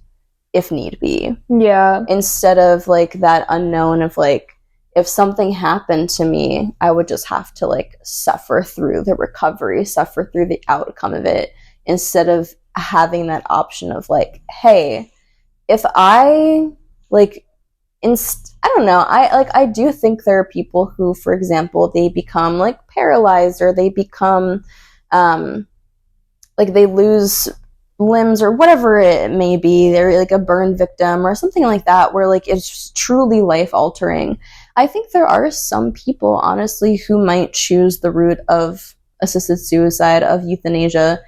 if need be. Yeah. Instead of like that unknown of like, if something happened to me, I would just have to like suffer through the recovery, suffer through the outcome of it, instead of having that option of like, hey, if I like, I don't know, I do think there are people who, for example, they become like paralyzed, or they become like they lose limbs or whatever it may be. They're like a burn victim or something like that, where like it's truly life altering. I think there are some people, honestly, who might choose the route of assisted suicide, of euthanasia,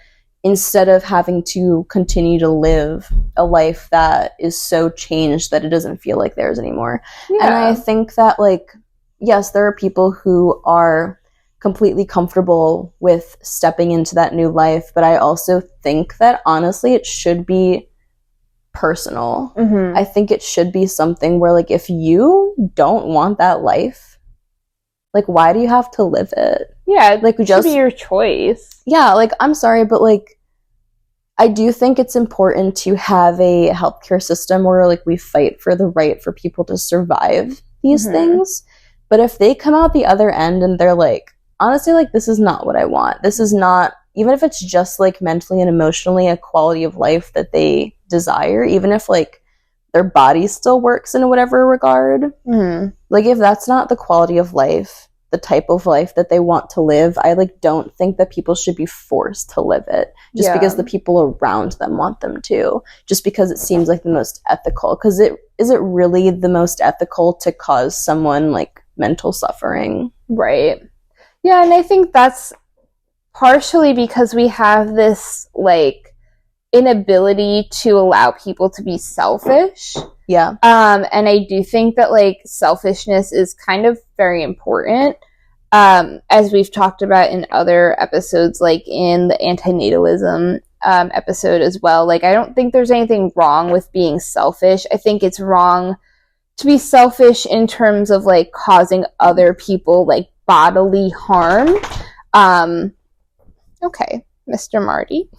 instead of having to continue to live a life that is so changed that it doesn't feel like theirs anymore. Yeah. And I think that, like, yes, there are people who are completely comfortable with stepping into that new life, but I also think that honestly it should be personal. I think it should be something where, like, if you don't want that life, like, why do you have to live it? Yeah, like, it should be your choice. Yeah, like, I'm sorry, but, like, I do think it's important to have a healthcare system where, like, we fight for the right for people to survive these things. But if they come out the other end and they're like, honestly, like, this is not what I want. This is not, even if it's just, like, mentally and emotionally a quality of life that they desire, even if, like, their body still works in whatever regard. Like, if that's not the quality of life, the type of life that they want to live, I, like, don't think that people should be forced to live it just because the people around them want them to, just because it seems like the most ethical. Because is it really the most ethical to cause someone, like, mental suffering? Right. Yeah, and I think that's partially because we have this, like, inability to allow people to be selfish. Yeah. And I do think that, like, selfishness is kind of very important. As we've talked about in other episodes, like in the antinatalism episode as well. Like, I don't think there's anything wrong with being selfish. I think it's wrong to be selfish in terms of, like, causing other people, like, bodily harm. Okay, Mr. Marty.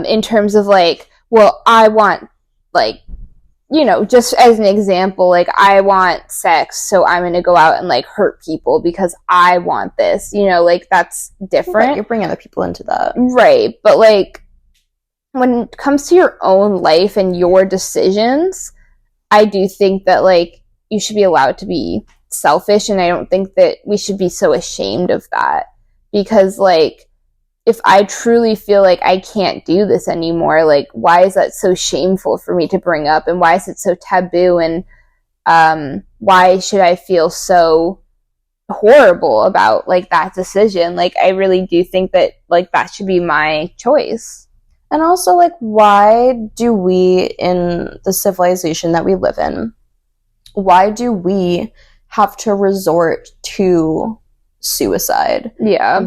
In terms of, like, well, I want, like, you know, just as an example, like, I want sex, so I'm going to go out and, like, hurt people because I want this, you know, like, that's different. Right, you're bringing other people into that. Right, but, like, when it comes to your own life and your decisions, I do think that, like, you should be allowed to be selfish, and I don't think that we should be so ashamed of that, because, like, if I truly feel like I can't do this anymore, like, why is that so shameful for me to bring up? And why is it so taboo? And why should I feel so horrible about, like, that decision? Like, I really do think that, like, that should be my choice. And also, like, why do we, in the civilization that we live in, why do we have to resort to suicide? Yeah.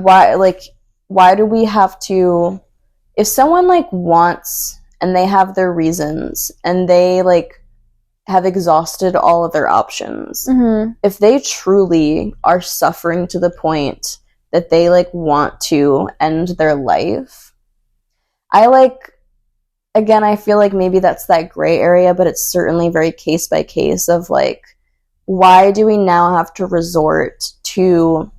Why do we have to, if someone, like, wants, and they have their reasons, and they, like, have exhausted all of their options, if they truly are suffering to the point that they, like, want to end their life, again, I feel like maybe that's that gray area, but it's certainly very case by case of, like, why do we now have to resort to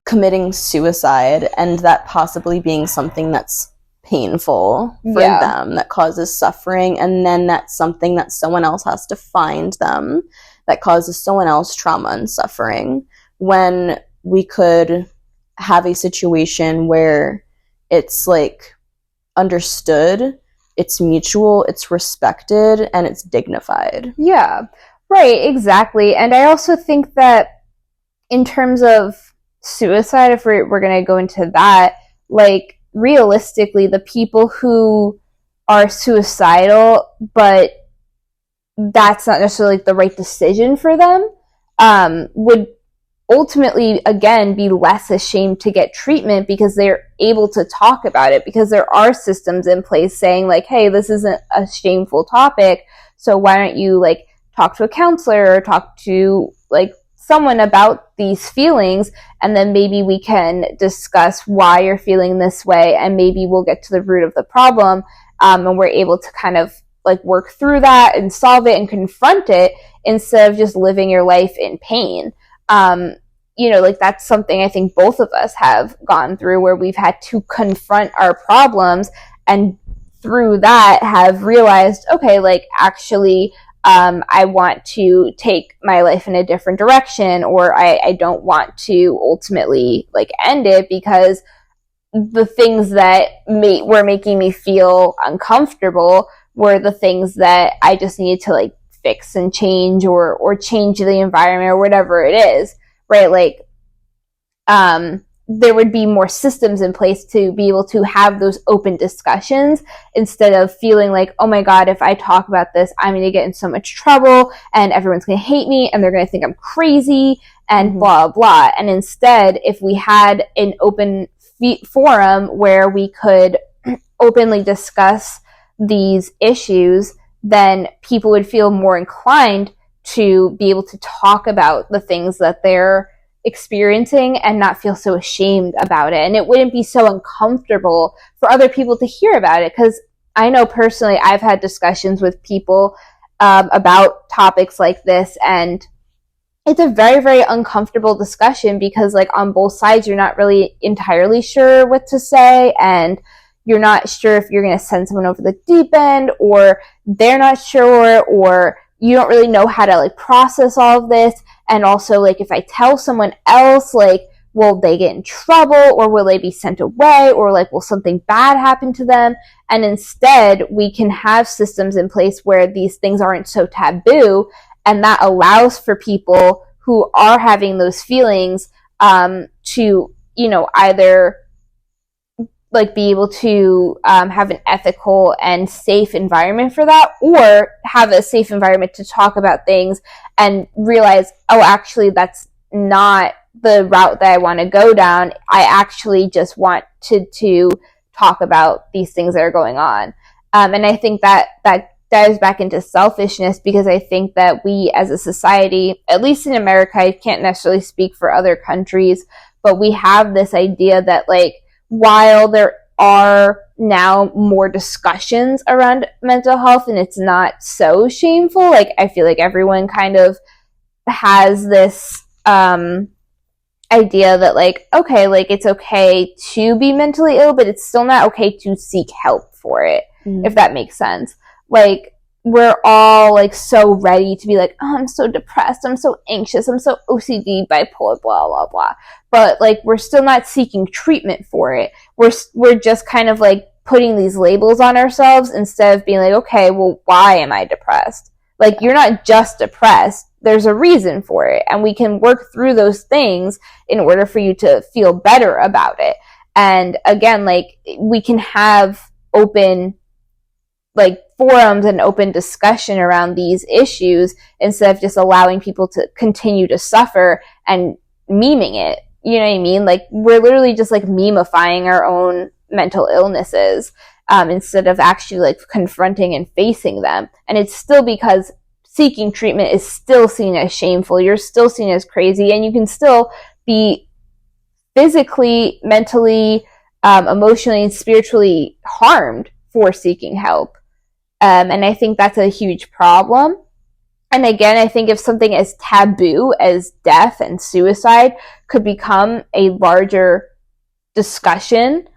committing suicide, and that possibly being something that's painful for them, that causes suffering, and then that's something that someone else has to find them, that causes someone else trauma and suffering, when we could have a situation where it's, like, understood, it's mutual, it's respected, and it's dignified. Yeah, right, exactly. And I also think that in terms of suicide, if we're going to go into that, like, realistically, the people who are suicidal, but that's not necessarily, like, the right decision for them, would ultimately, again, be less ashamed to get treatment because they're able to talk about it, because there are systems in place saying, like, hey, this isn't a shameful topic, so why don't you, like, talk to a counselor or talk to, like, someone about these feelings, and then maybe we can discuss why you're feeling this way, and maybe we'll get to the root of the problem, and we're able to kind of, like, work through that and solve it and confront it instead of just living your life in pain. You know, like, that's something I think both of us have gone through, where we've had to confront our problems, and through that have realized, okay, like, actually, I want to take my life in a different direction, or I don't want to ultimately, like, end it, because the things that were making me feel uncomfortable were the things that I just needed to, like, fix and change, or change the environment, or whatever it is, right? Like, there would be more systems in place to be able to have those open discussions instead of feeling like, oh my God, if I talk about this, I'm going to get in so much trouble and everyone's going to hate me and they're going to think I'm crazy and blah, blah. And instead, if we had an open forum where we could openly discuss these issues, then people would feel more inclined to be able to talk about the things that they're experiencing and not feel so ashamed about it. And it wouldn't be so uncomfortable for other people to hear about it. Because I know personally, I've had discussions with people about topics like this, and it's a very, very uncomfortable discussion because, like, on both sides, you're not really entirely sure what to say, and you're not sure if you're going to send someone over the deep end, or they're not sure, or you don't really know how to, like, process all of this. And also, like, if I tell someone else, like, will they get in trouble, or will they be sent away, or, like, will something bad happen to them? And instead, we can have systems in place where these things aren't so taboo, and that allows for people who are having those feelings to, you know, either like be able to have an ethical and safe environment for that, or have a safe environment to talk about things and realize, oh, actually that's not the route that I want to go down. I actually just want to talk about these things that are going on. And I think that dives back into selfishness, because I think that we as a society, at least in America, I can't necessarily speak for other countries, but we have this idea that, like, while there are now more discussions around mental health and it's not so shameful, like, I feel like everyone kind of has this idea that, like, okay, like, it's okay to be mentally ill, but it's still not okay to seek help for it, if that makes sense. Like, we're all, like, so ready to be like, oh, I'm so depressed, I'm so anxious, I'm so OCD, bipolar, blah, blah, blah. But, like, we're still not seeking treatment for it. We're just kind of, like, putting these labels on ourselves instead of being like, okay, well, why am I depressed? Like, you're not just depressed. There's a reason for it. And we can work through those things in order for you to feel better about it. And again, like, we can have open, like, forums and open discussion around these issues instead of just allowing people to continue to suffer and memeing it. You know what I mean? Like, we're literally just, like, memifying our own mental illnesses instead of actually, like, confronting and facing them. And it's still because seeking treatment is still seen as shameful. You're still seen as crazy, and you can still be physically, mentally, emotionally, and spiritually harmed for seeking help. And I think that's a huge problem. And again, I think if something as taboo as death and suicide could become a larger discussion,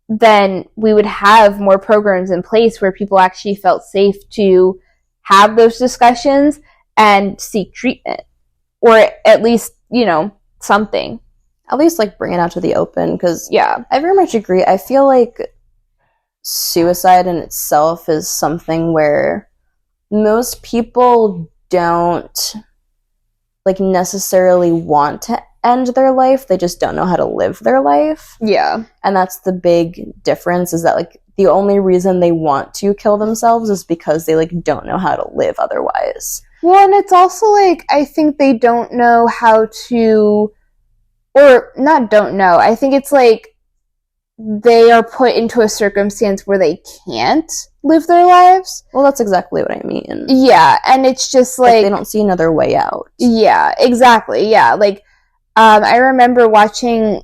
then we would have more programs in place where people actually felt safe to have those discussions and seek treatment. Or at least, you know, something. At least, like, bring it out to the open, because yeah, I very much agree. I feel like suicide in itself is something where most people don't, like, necessarily want to end their life. They just don't know how to live their life. Yeah. And that's the big difference, is that, like, the only reason they want to kill themselves is because they, like, don't know how to live otherwise. Well, and it's also, like, I think they don't know how to, or not don't know, I think it's, like, they are put into a circumstance where they can't live their lives. Well, that's exactly what I mean. Yeah, and it's just, like, they don't see another way out. Yeah, exactly, yeah. Like, I remember watching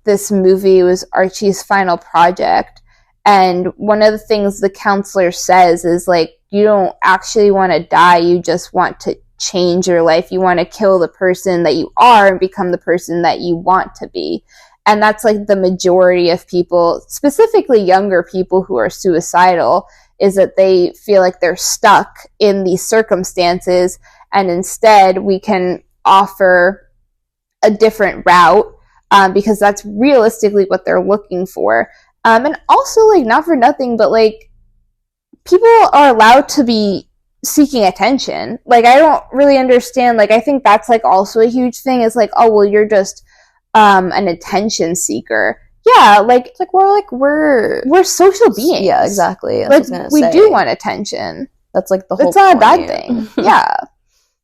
this movie, it was Archie's Final Project, and one of the things the counselor says is, like, you don't actually want to die, you just want to change your life. You want to kill the person that you are and become the person that you want to be. And that's, like, the majority of people, specifically younger people who are suicidal, is that they feel like they're stuck in these circumstances, and instead we can offer a different route because that's realistically what they're looking for. And also, like, not for nothing, but, like, people are allowed to be seeking attention. Like, I don't really understand. Like, I think that's, like, also a huge thing. Is like, oh, well, you're just an attention seeker. Yeah, like It's like we're social beings. Yeah, exactly. Like we do want attention. That's like the whole It's not point. a bad thing. Yeah.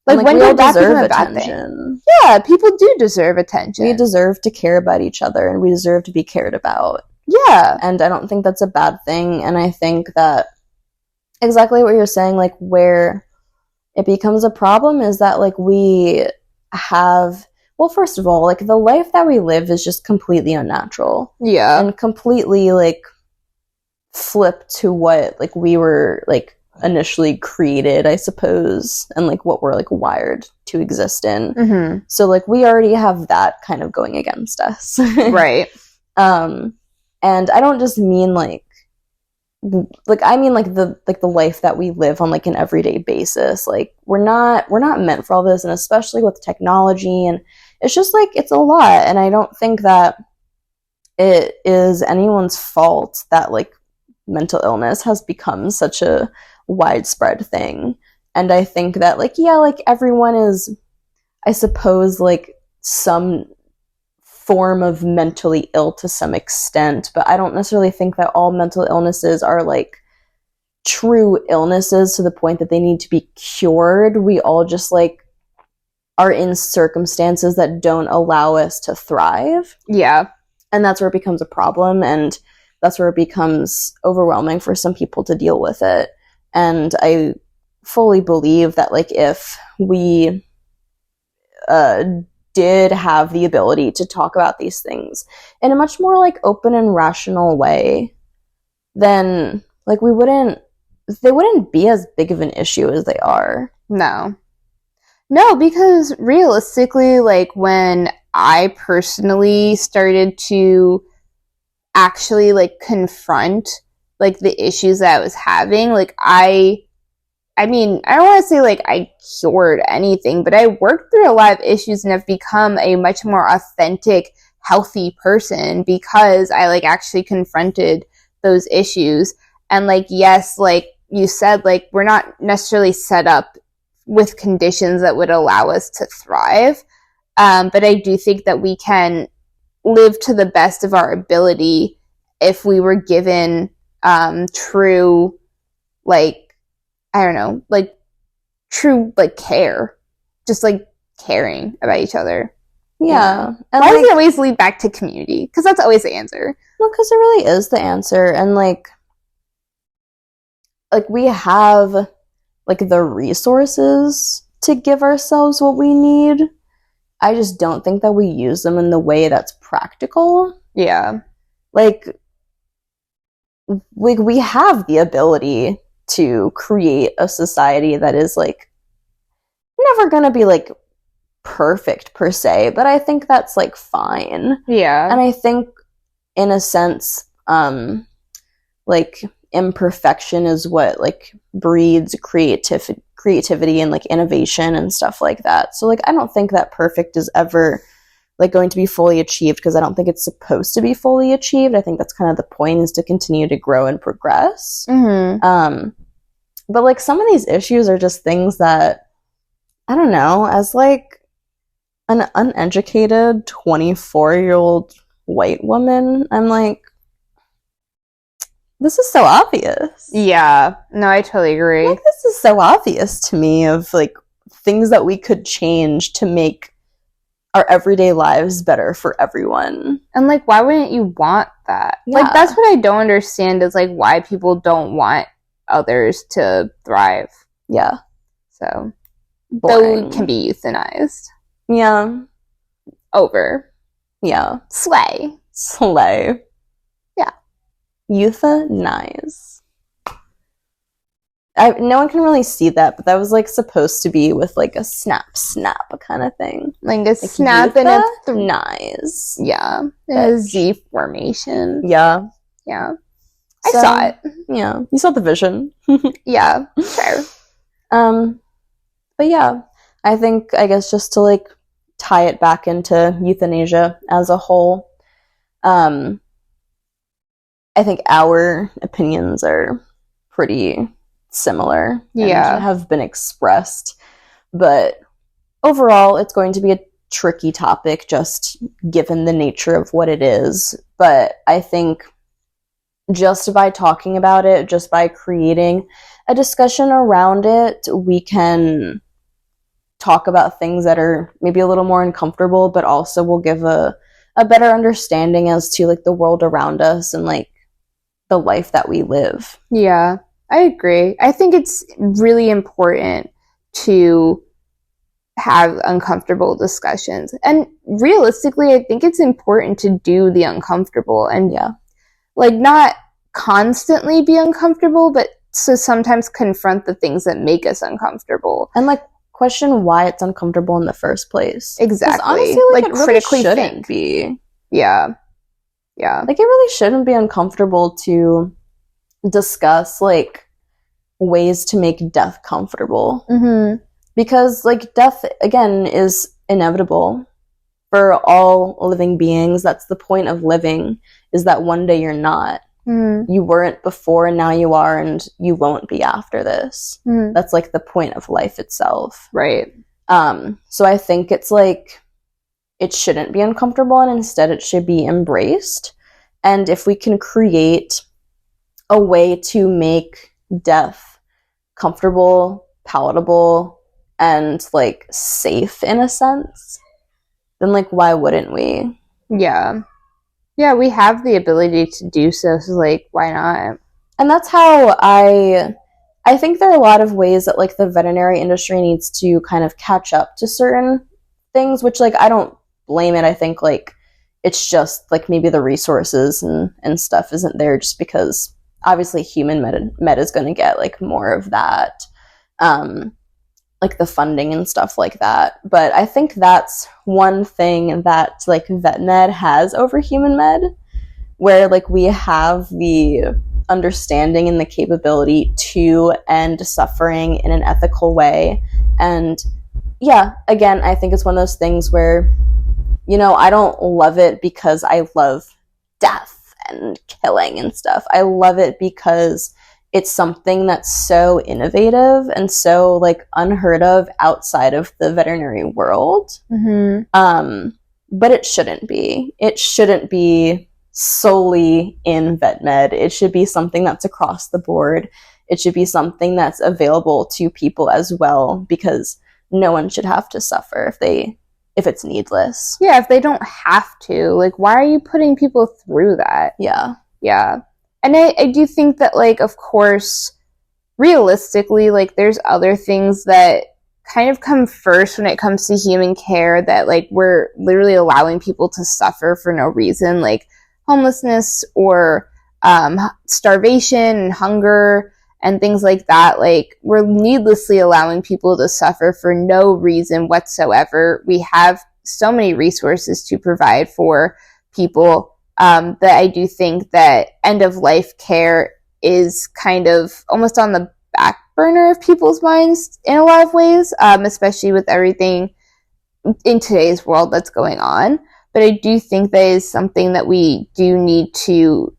Like when we all did that deserve become a bad attention. thing? Yeah, people do deserve attention. We deserve to care about each other, and we deserve to be cared about. Yeah. And I don't think that's a bad thing. And I think that exactly what you're saying, like where it becomes a problem is that like we have, well, first of all, like the life that we live is just completely unnatural. Yeah. And completely like flipped to what like we were like initially created, I suppose, and like what we're like wired to exist in. Mm-hmm. So like we already have that kind of going against us. Right. And I don't just mean like I mean like the life that we live on like an everyday basis. Like we're not meant for all this, and especially with technology, and it's just like it's a lot. And I don't think that it is anyone's fault that like mental illness has become such a widespread thing. And I think that like yeah, like everyone is, I suppose, like some form of mentally ill to some extent, but I don't necessarily think that all mental illnesses are like true illnesses to the point that they need to be cured. We all just like are in circumstances that don't allow us to thrive. Yeah. And that's where it becomes a problem, and that's where it becomes overwhelming for some people to deal with it. And I fully believe that like if we did have the ability to talk about these things in a much more like open and rational way, then like they wouldn't be as big of an issue as they are. No, because realistically, like when I personally started to actually like confront like the issues that I was having, like I mean, I don't want to say like I cured anything, but I worked through a lot of issues and have become a much more authentic, healthy person because I like actually confronted those issues. And like, yes, like you said, like we're not necessarily set up with conditions that would allow us to thrive. But I do think that we can live to the best of our ability if we were given true, like, I don't know, like true, like care, just like caring about each other. Yeah. And why does it always lead back to community? Because that's always the answer. Well, because it really is the answer. And like we have like the resources to give ourselves what we need. I just don't think that we use them in the way that's practical. Yeah. Like we have the ability to create a society that is like never gonna be like perfect per se, but I think that's like fine. Yeah. And I think in a sense like imperfection is what like breeds creativity and like innovation and stuff like that. So like I don't think that perfect is ever like going to be fully achieved, because I don't think it's supposed to be fully achieved. I think that's kind of the point, is to continue to grow and progress. Mm-hmm. But like some of these issues are just things that, I don't know, as like an uneducated 24-year-old white woman, I'm like, this is so obvious. Yeah. No, I totally agree. Like, this is so obvious to me, of like things that we could change to make our everyday lives better for everyone. And like, why wouldn't you want that? Yeah. Like, that's what I don't understand, is like why people don't want others to thrive. Yeah. So Boring. though can be euthanized. Yeah. Over. Yeah. Slay. Yeah. Euthanize. No one can really see that, but that was like supposed to be with like a snap kind of thing. Like a snap and a euthanize. Yeah. A Z formation. Yeah. Yeah. I saw it. Yeah. You saw the vision. Yeah. Sure. But yeah, I guess just to like tie it back into euthanasia as a whole, I think our opinions are pretty similar. Yeah. And have been expressed. But overall, it's going to be a tricky topic just given the nature of what it is. But I think just by talking about it, just by creating a discussion around it, we can talk about things that are maybe a little more uncomfortable, but also will give a better understanding as to like the world around us and like the life that we live. Yeah, I agree. I think it's really important to have uncomfortable discussions. And realistically, I think it's important to do the uncomfortable and like not constantly be uncomfortable, but to sometimes confront the things that make us uncomfortable. And like question why it's uncomfortable in the first place. Exactly. Honestly, like it really critically shouldn't think. be. Yeah. Yeah. Like it really shouldn't be uncomfortable to discuss like ways to make death comfortable. Mm-hmm. Because like death again is inevitable for all living beings. That's the point of living, is that one day you're not. You weren't before and now you are, and you won't be after this. That's like the point of life itself. Right. So I think it's like it shouldn't be uncomfortable, and instead it should be embraced. And if we can create a way to make death comfortable, palatable, and like safe in a sense, then like why wouldn't we? Yeah. Yeah, we have the ability to do so, so like why not? And that's how I think there are a lot of ways that like the veterinary industry needs to kind of catch up to certain things, which like I don't blame it. I think like it's just like maybe the resources and stuff isn't there, just because obviously human med is going to get like more of that, like the funding and stuff like that. But I think that's one thing that like vet med has over human med, where like we have the understanding and the capability to end suffering in an ethical way. And yeah, again, I think it's one of those things where, you know, I don't love it because I love death and killing and stuff. I love it because it's something that's so innovative and so like unheard of outside of the veterinary world. But it shouldn't be. It shouldn't be solely in vet med. It should be something that's across the board. It should be something that's available to people as well, because no one should have to suffer if it's needless. Yeah, if they don't have to. Like, why are you putting people through that? Yeah. Yeah. And I do think that, like, of course, realistically, like, there's other things that kind of come first when it comes to human care that, like, we're literally allowing people to suffer for no reason, like homelessness or starvation and hunger and things like that. Like, we're needlessly allowing people to suffer for no reason whatsoever. We have so many resources to provide for people that I do think that end-of-life care is kind of almost on the back burner of people's minds in a lot of ways, especially with everything in today's world that's going on. But I do think that is something that we do need to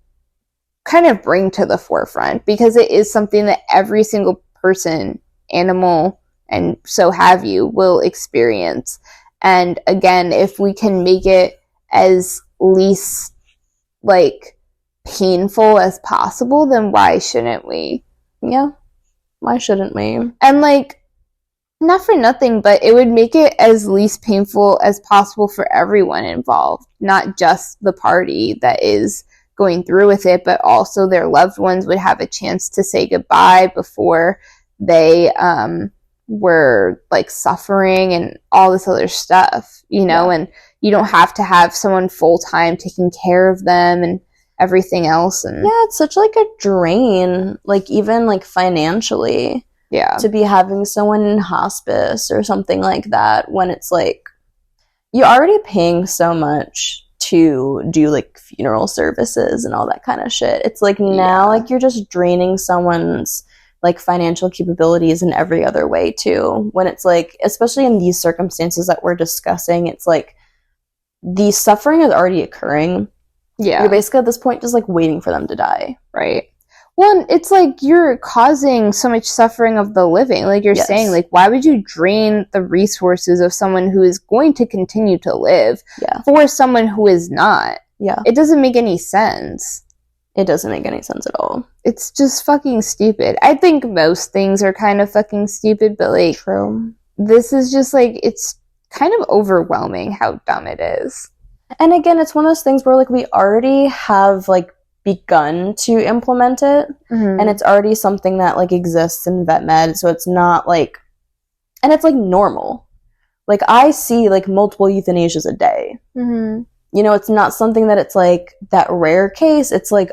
kind of bring to the forefront, because it is something that every single person, animal, and so have you, will experience. And again, if we can make it as least like painful as possible, then why shouldn't we? Yeah. Why shouldn't we? And like, not for nothing, but it would make it as least painful as possible for everyone involved, not just the party that is going through with it, but also their loved ones would have a chance to say goodbye before they were like suffering and all this other stuff, you know. And you don't have to have someone full-time taking care of them and everything else. And yeah, it's such like a drain, like even like financially, to be having someone in hospice or something like that, when it's like you're already paying so much to do like funeral services and all that kind of shit. It's like now like you're just draining someone's like financial capabilities in every other way too, when it's like, especially in these circumstances that we're discussing, it's like the suffering is already occurring. You're basically at this point just like waiting for them to die. Right. Well, it's like you're causing so much suffering of the living. Like you're saying, like, why would you drain the resources of someone who is going to continue to live for someone who is not? Yeah. It doesn't make any sense. It doesn't make any sense at all. It's just fucking stupid. I think most things are kind of fucking stupid, but, like, true. This is just, like, it's kind of overwhelming how dumb it is. And again, it's one of those things where, like, we already have, like, begun to implement it, and it's already something that, like, exists in vet med, so it's not, like, and it's, like, normal. Like, I see, like, multiple euthanasias a day. You know, it's not something that it's, like, that rare case. It's, like,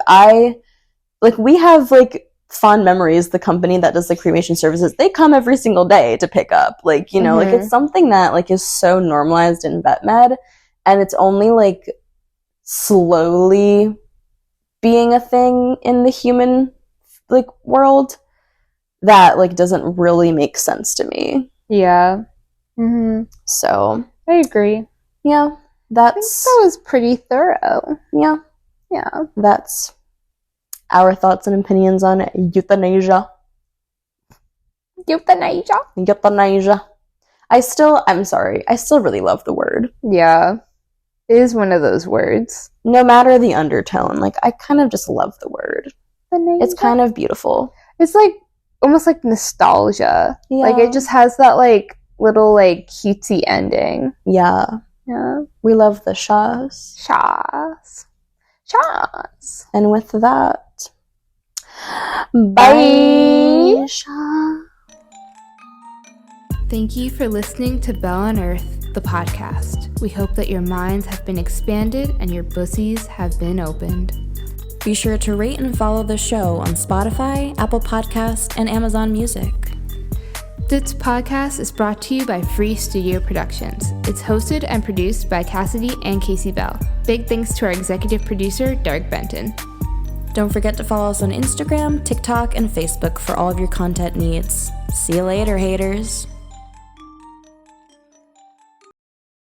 we have, like, fond memories, the company that does the cremation services, they come every single day to pick up. Like, you know, like, it's something that, like, is so normalized in vet med, and it's only, like, slowly being a thing in the human, like, world that, like, doesn't really make sense to me. Yeah. So I agree. Yeah, that was pretty thorough. Yeah. That's our thoughts and opinions on euthanasia. Euthanasia. I'm sorry, I still really love the word. Yeah. It is one of those words. No matter the undertone, like, I kind of just love the word. It's kind of beautiful. It's, like, almost like nostalgia. Yeah. Like, it just has that, like, little, like, cutesy ending. Yeah. Yeah. We love the shahs. Shahs. And with that, bye. Shah. Thank you for listening to Bell on Earth, the podcast. We hope that your minds have been expanded and your pussies have been opened. Be sure to rate and follow the show on Spotify, Apple Podcasts, and Amazon Music. This podcast is brought to you by Free Studio Productions. It's hosted and produced by Cassidy and Casey Bell. Big thanks to our executive producer, Derek Benton. Don't forget to follow us on Instagram, TikTok, and Facebook for all of your content needs. See you later, haters.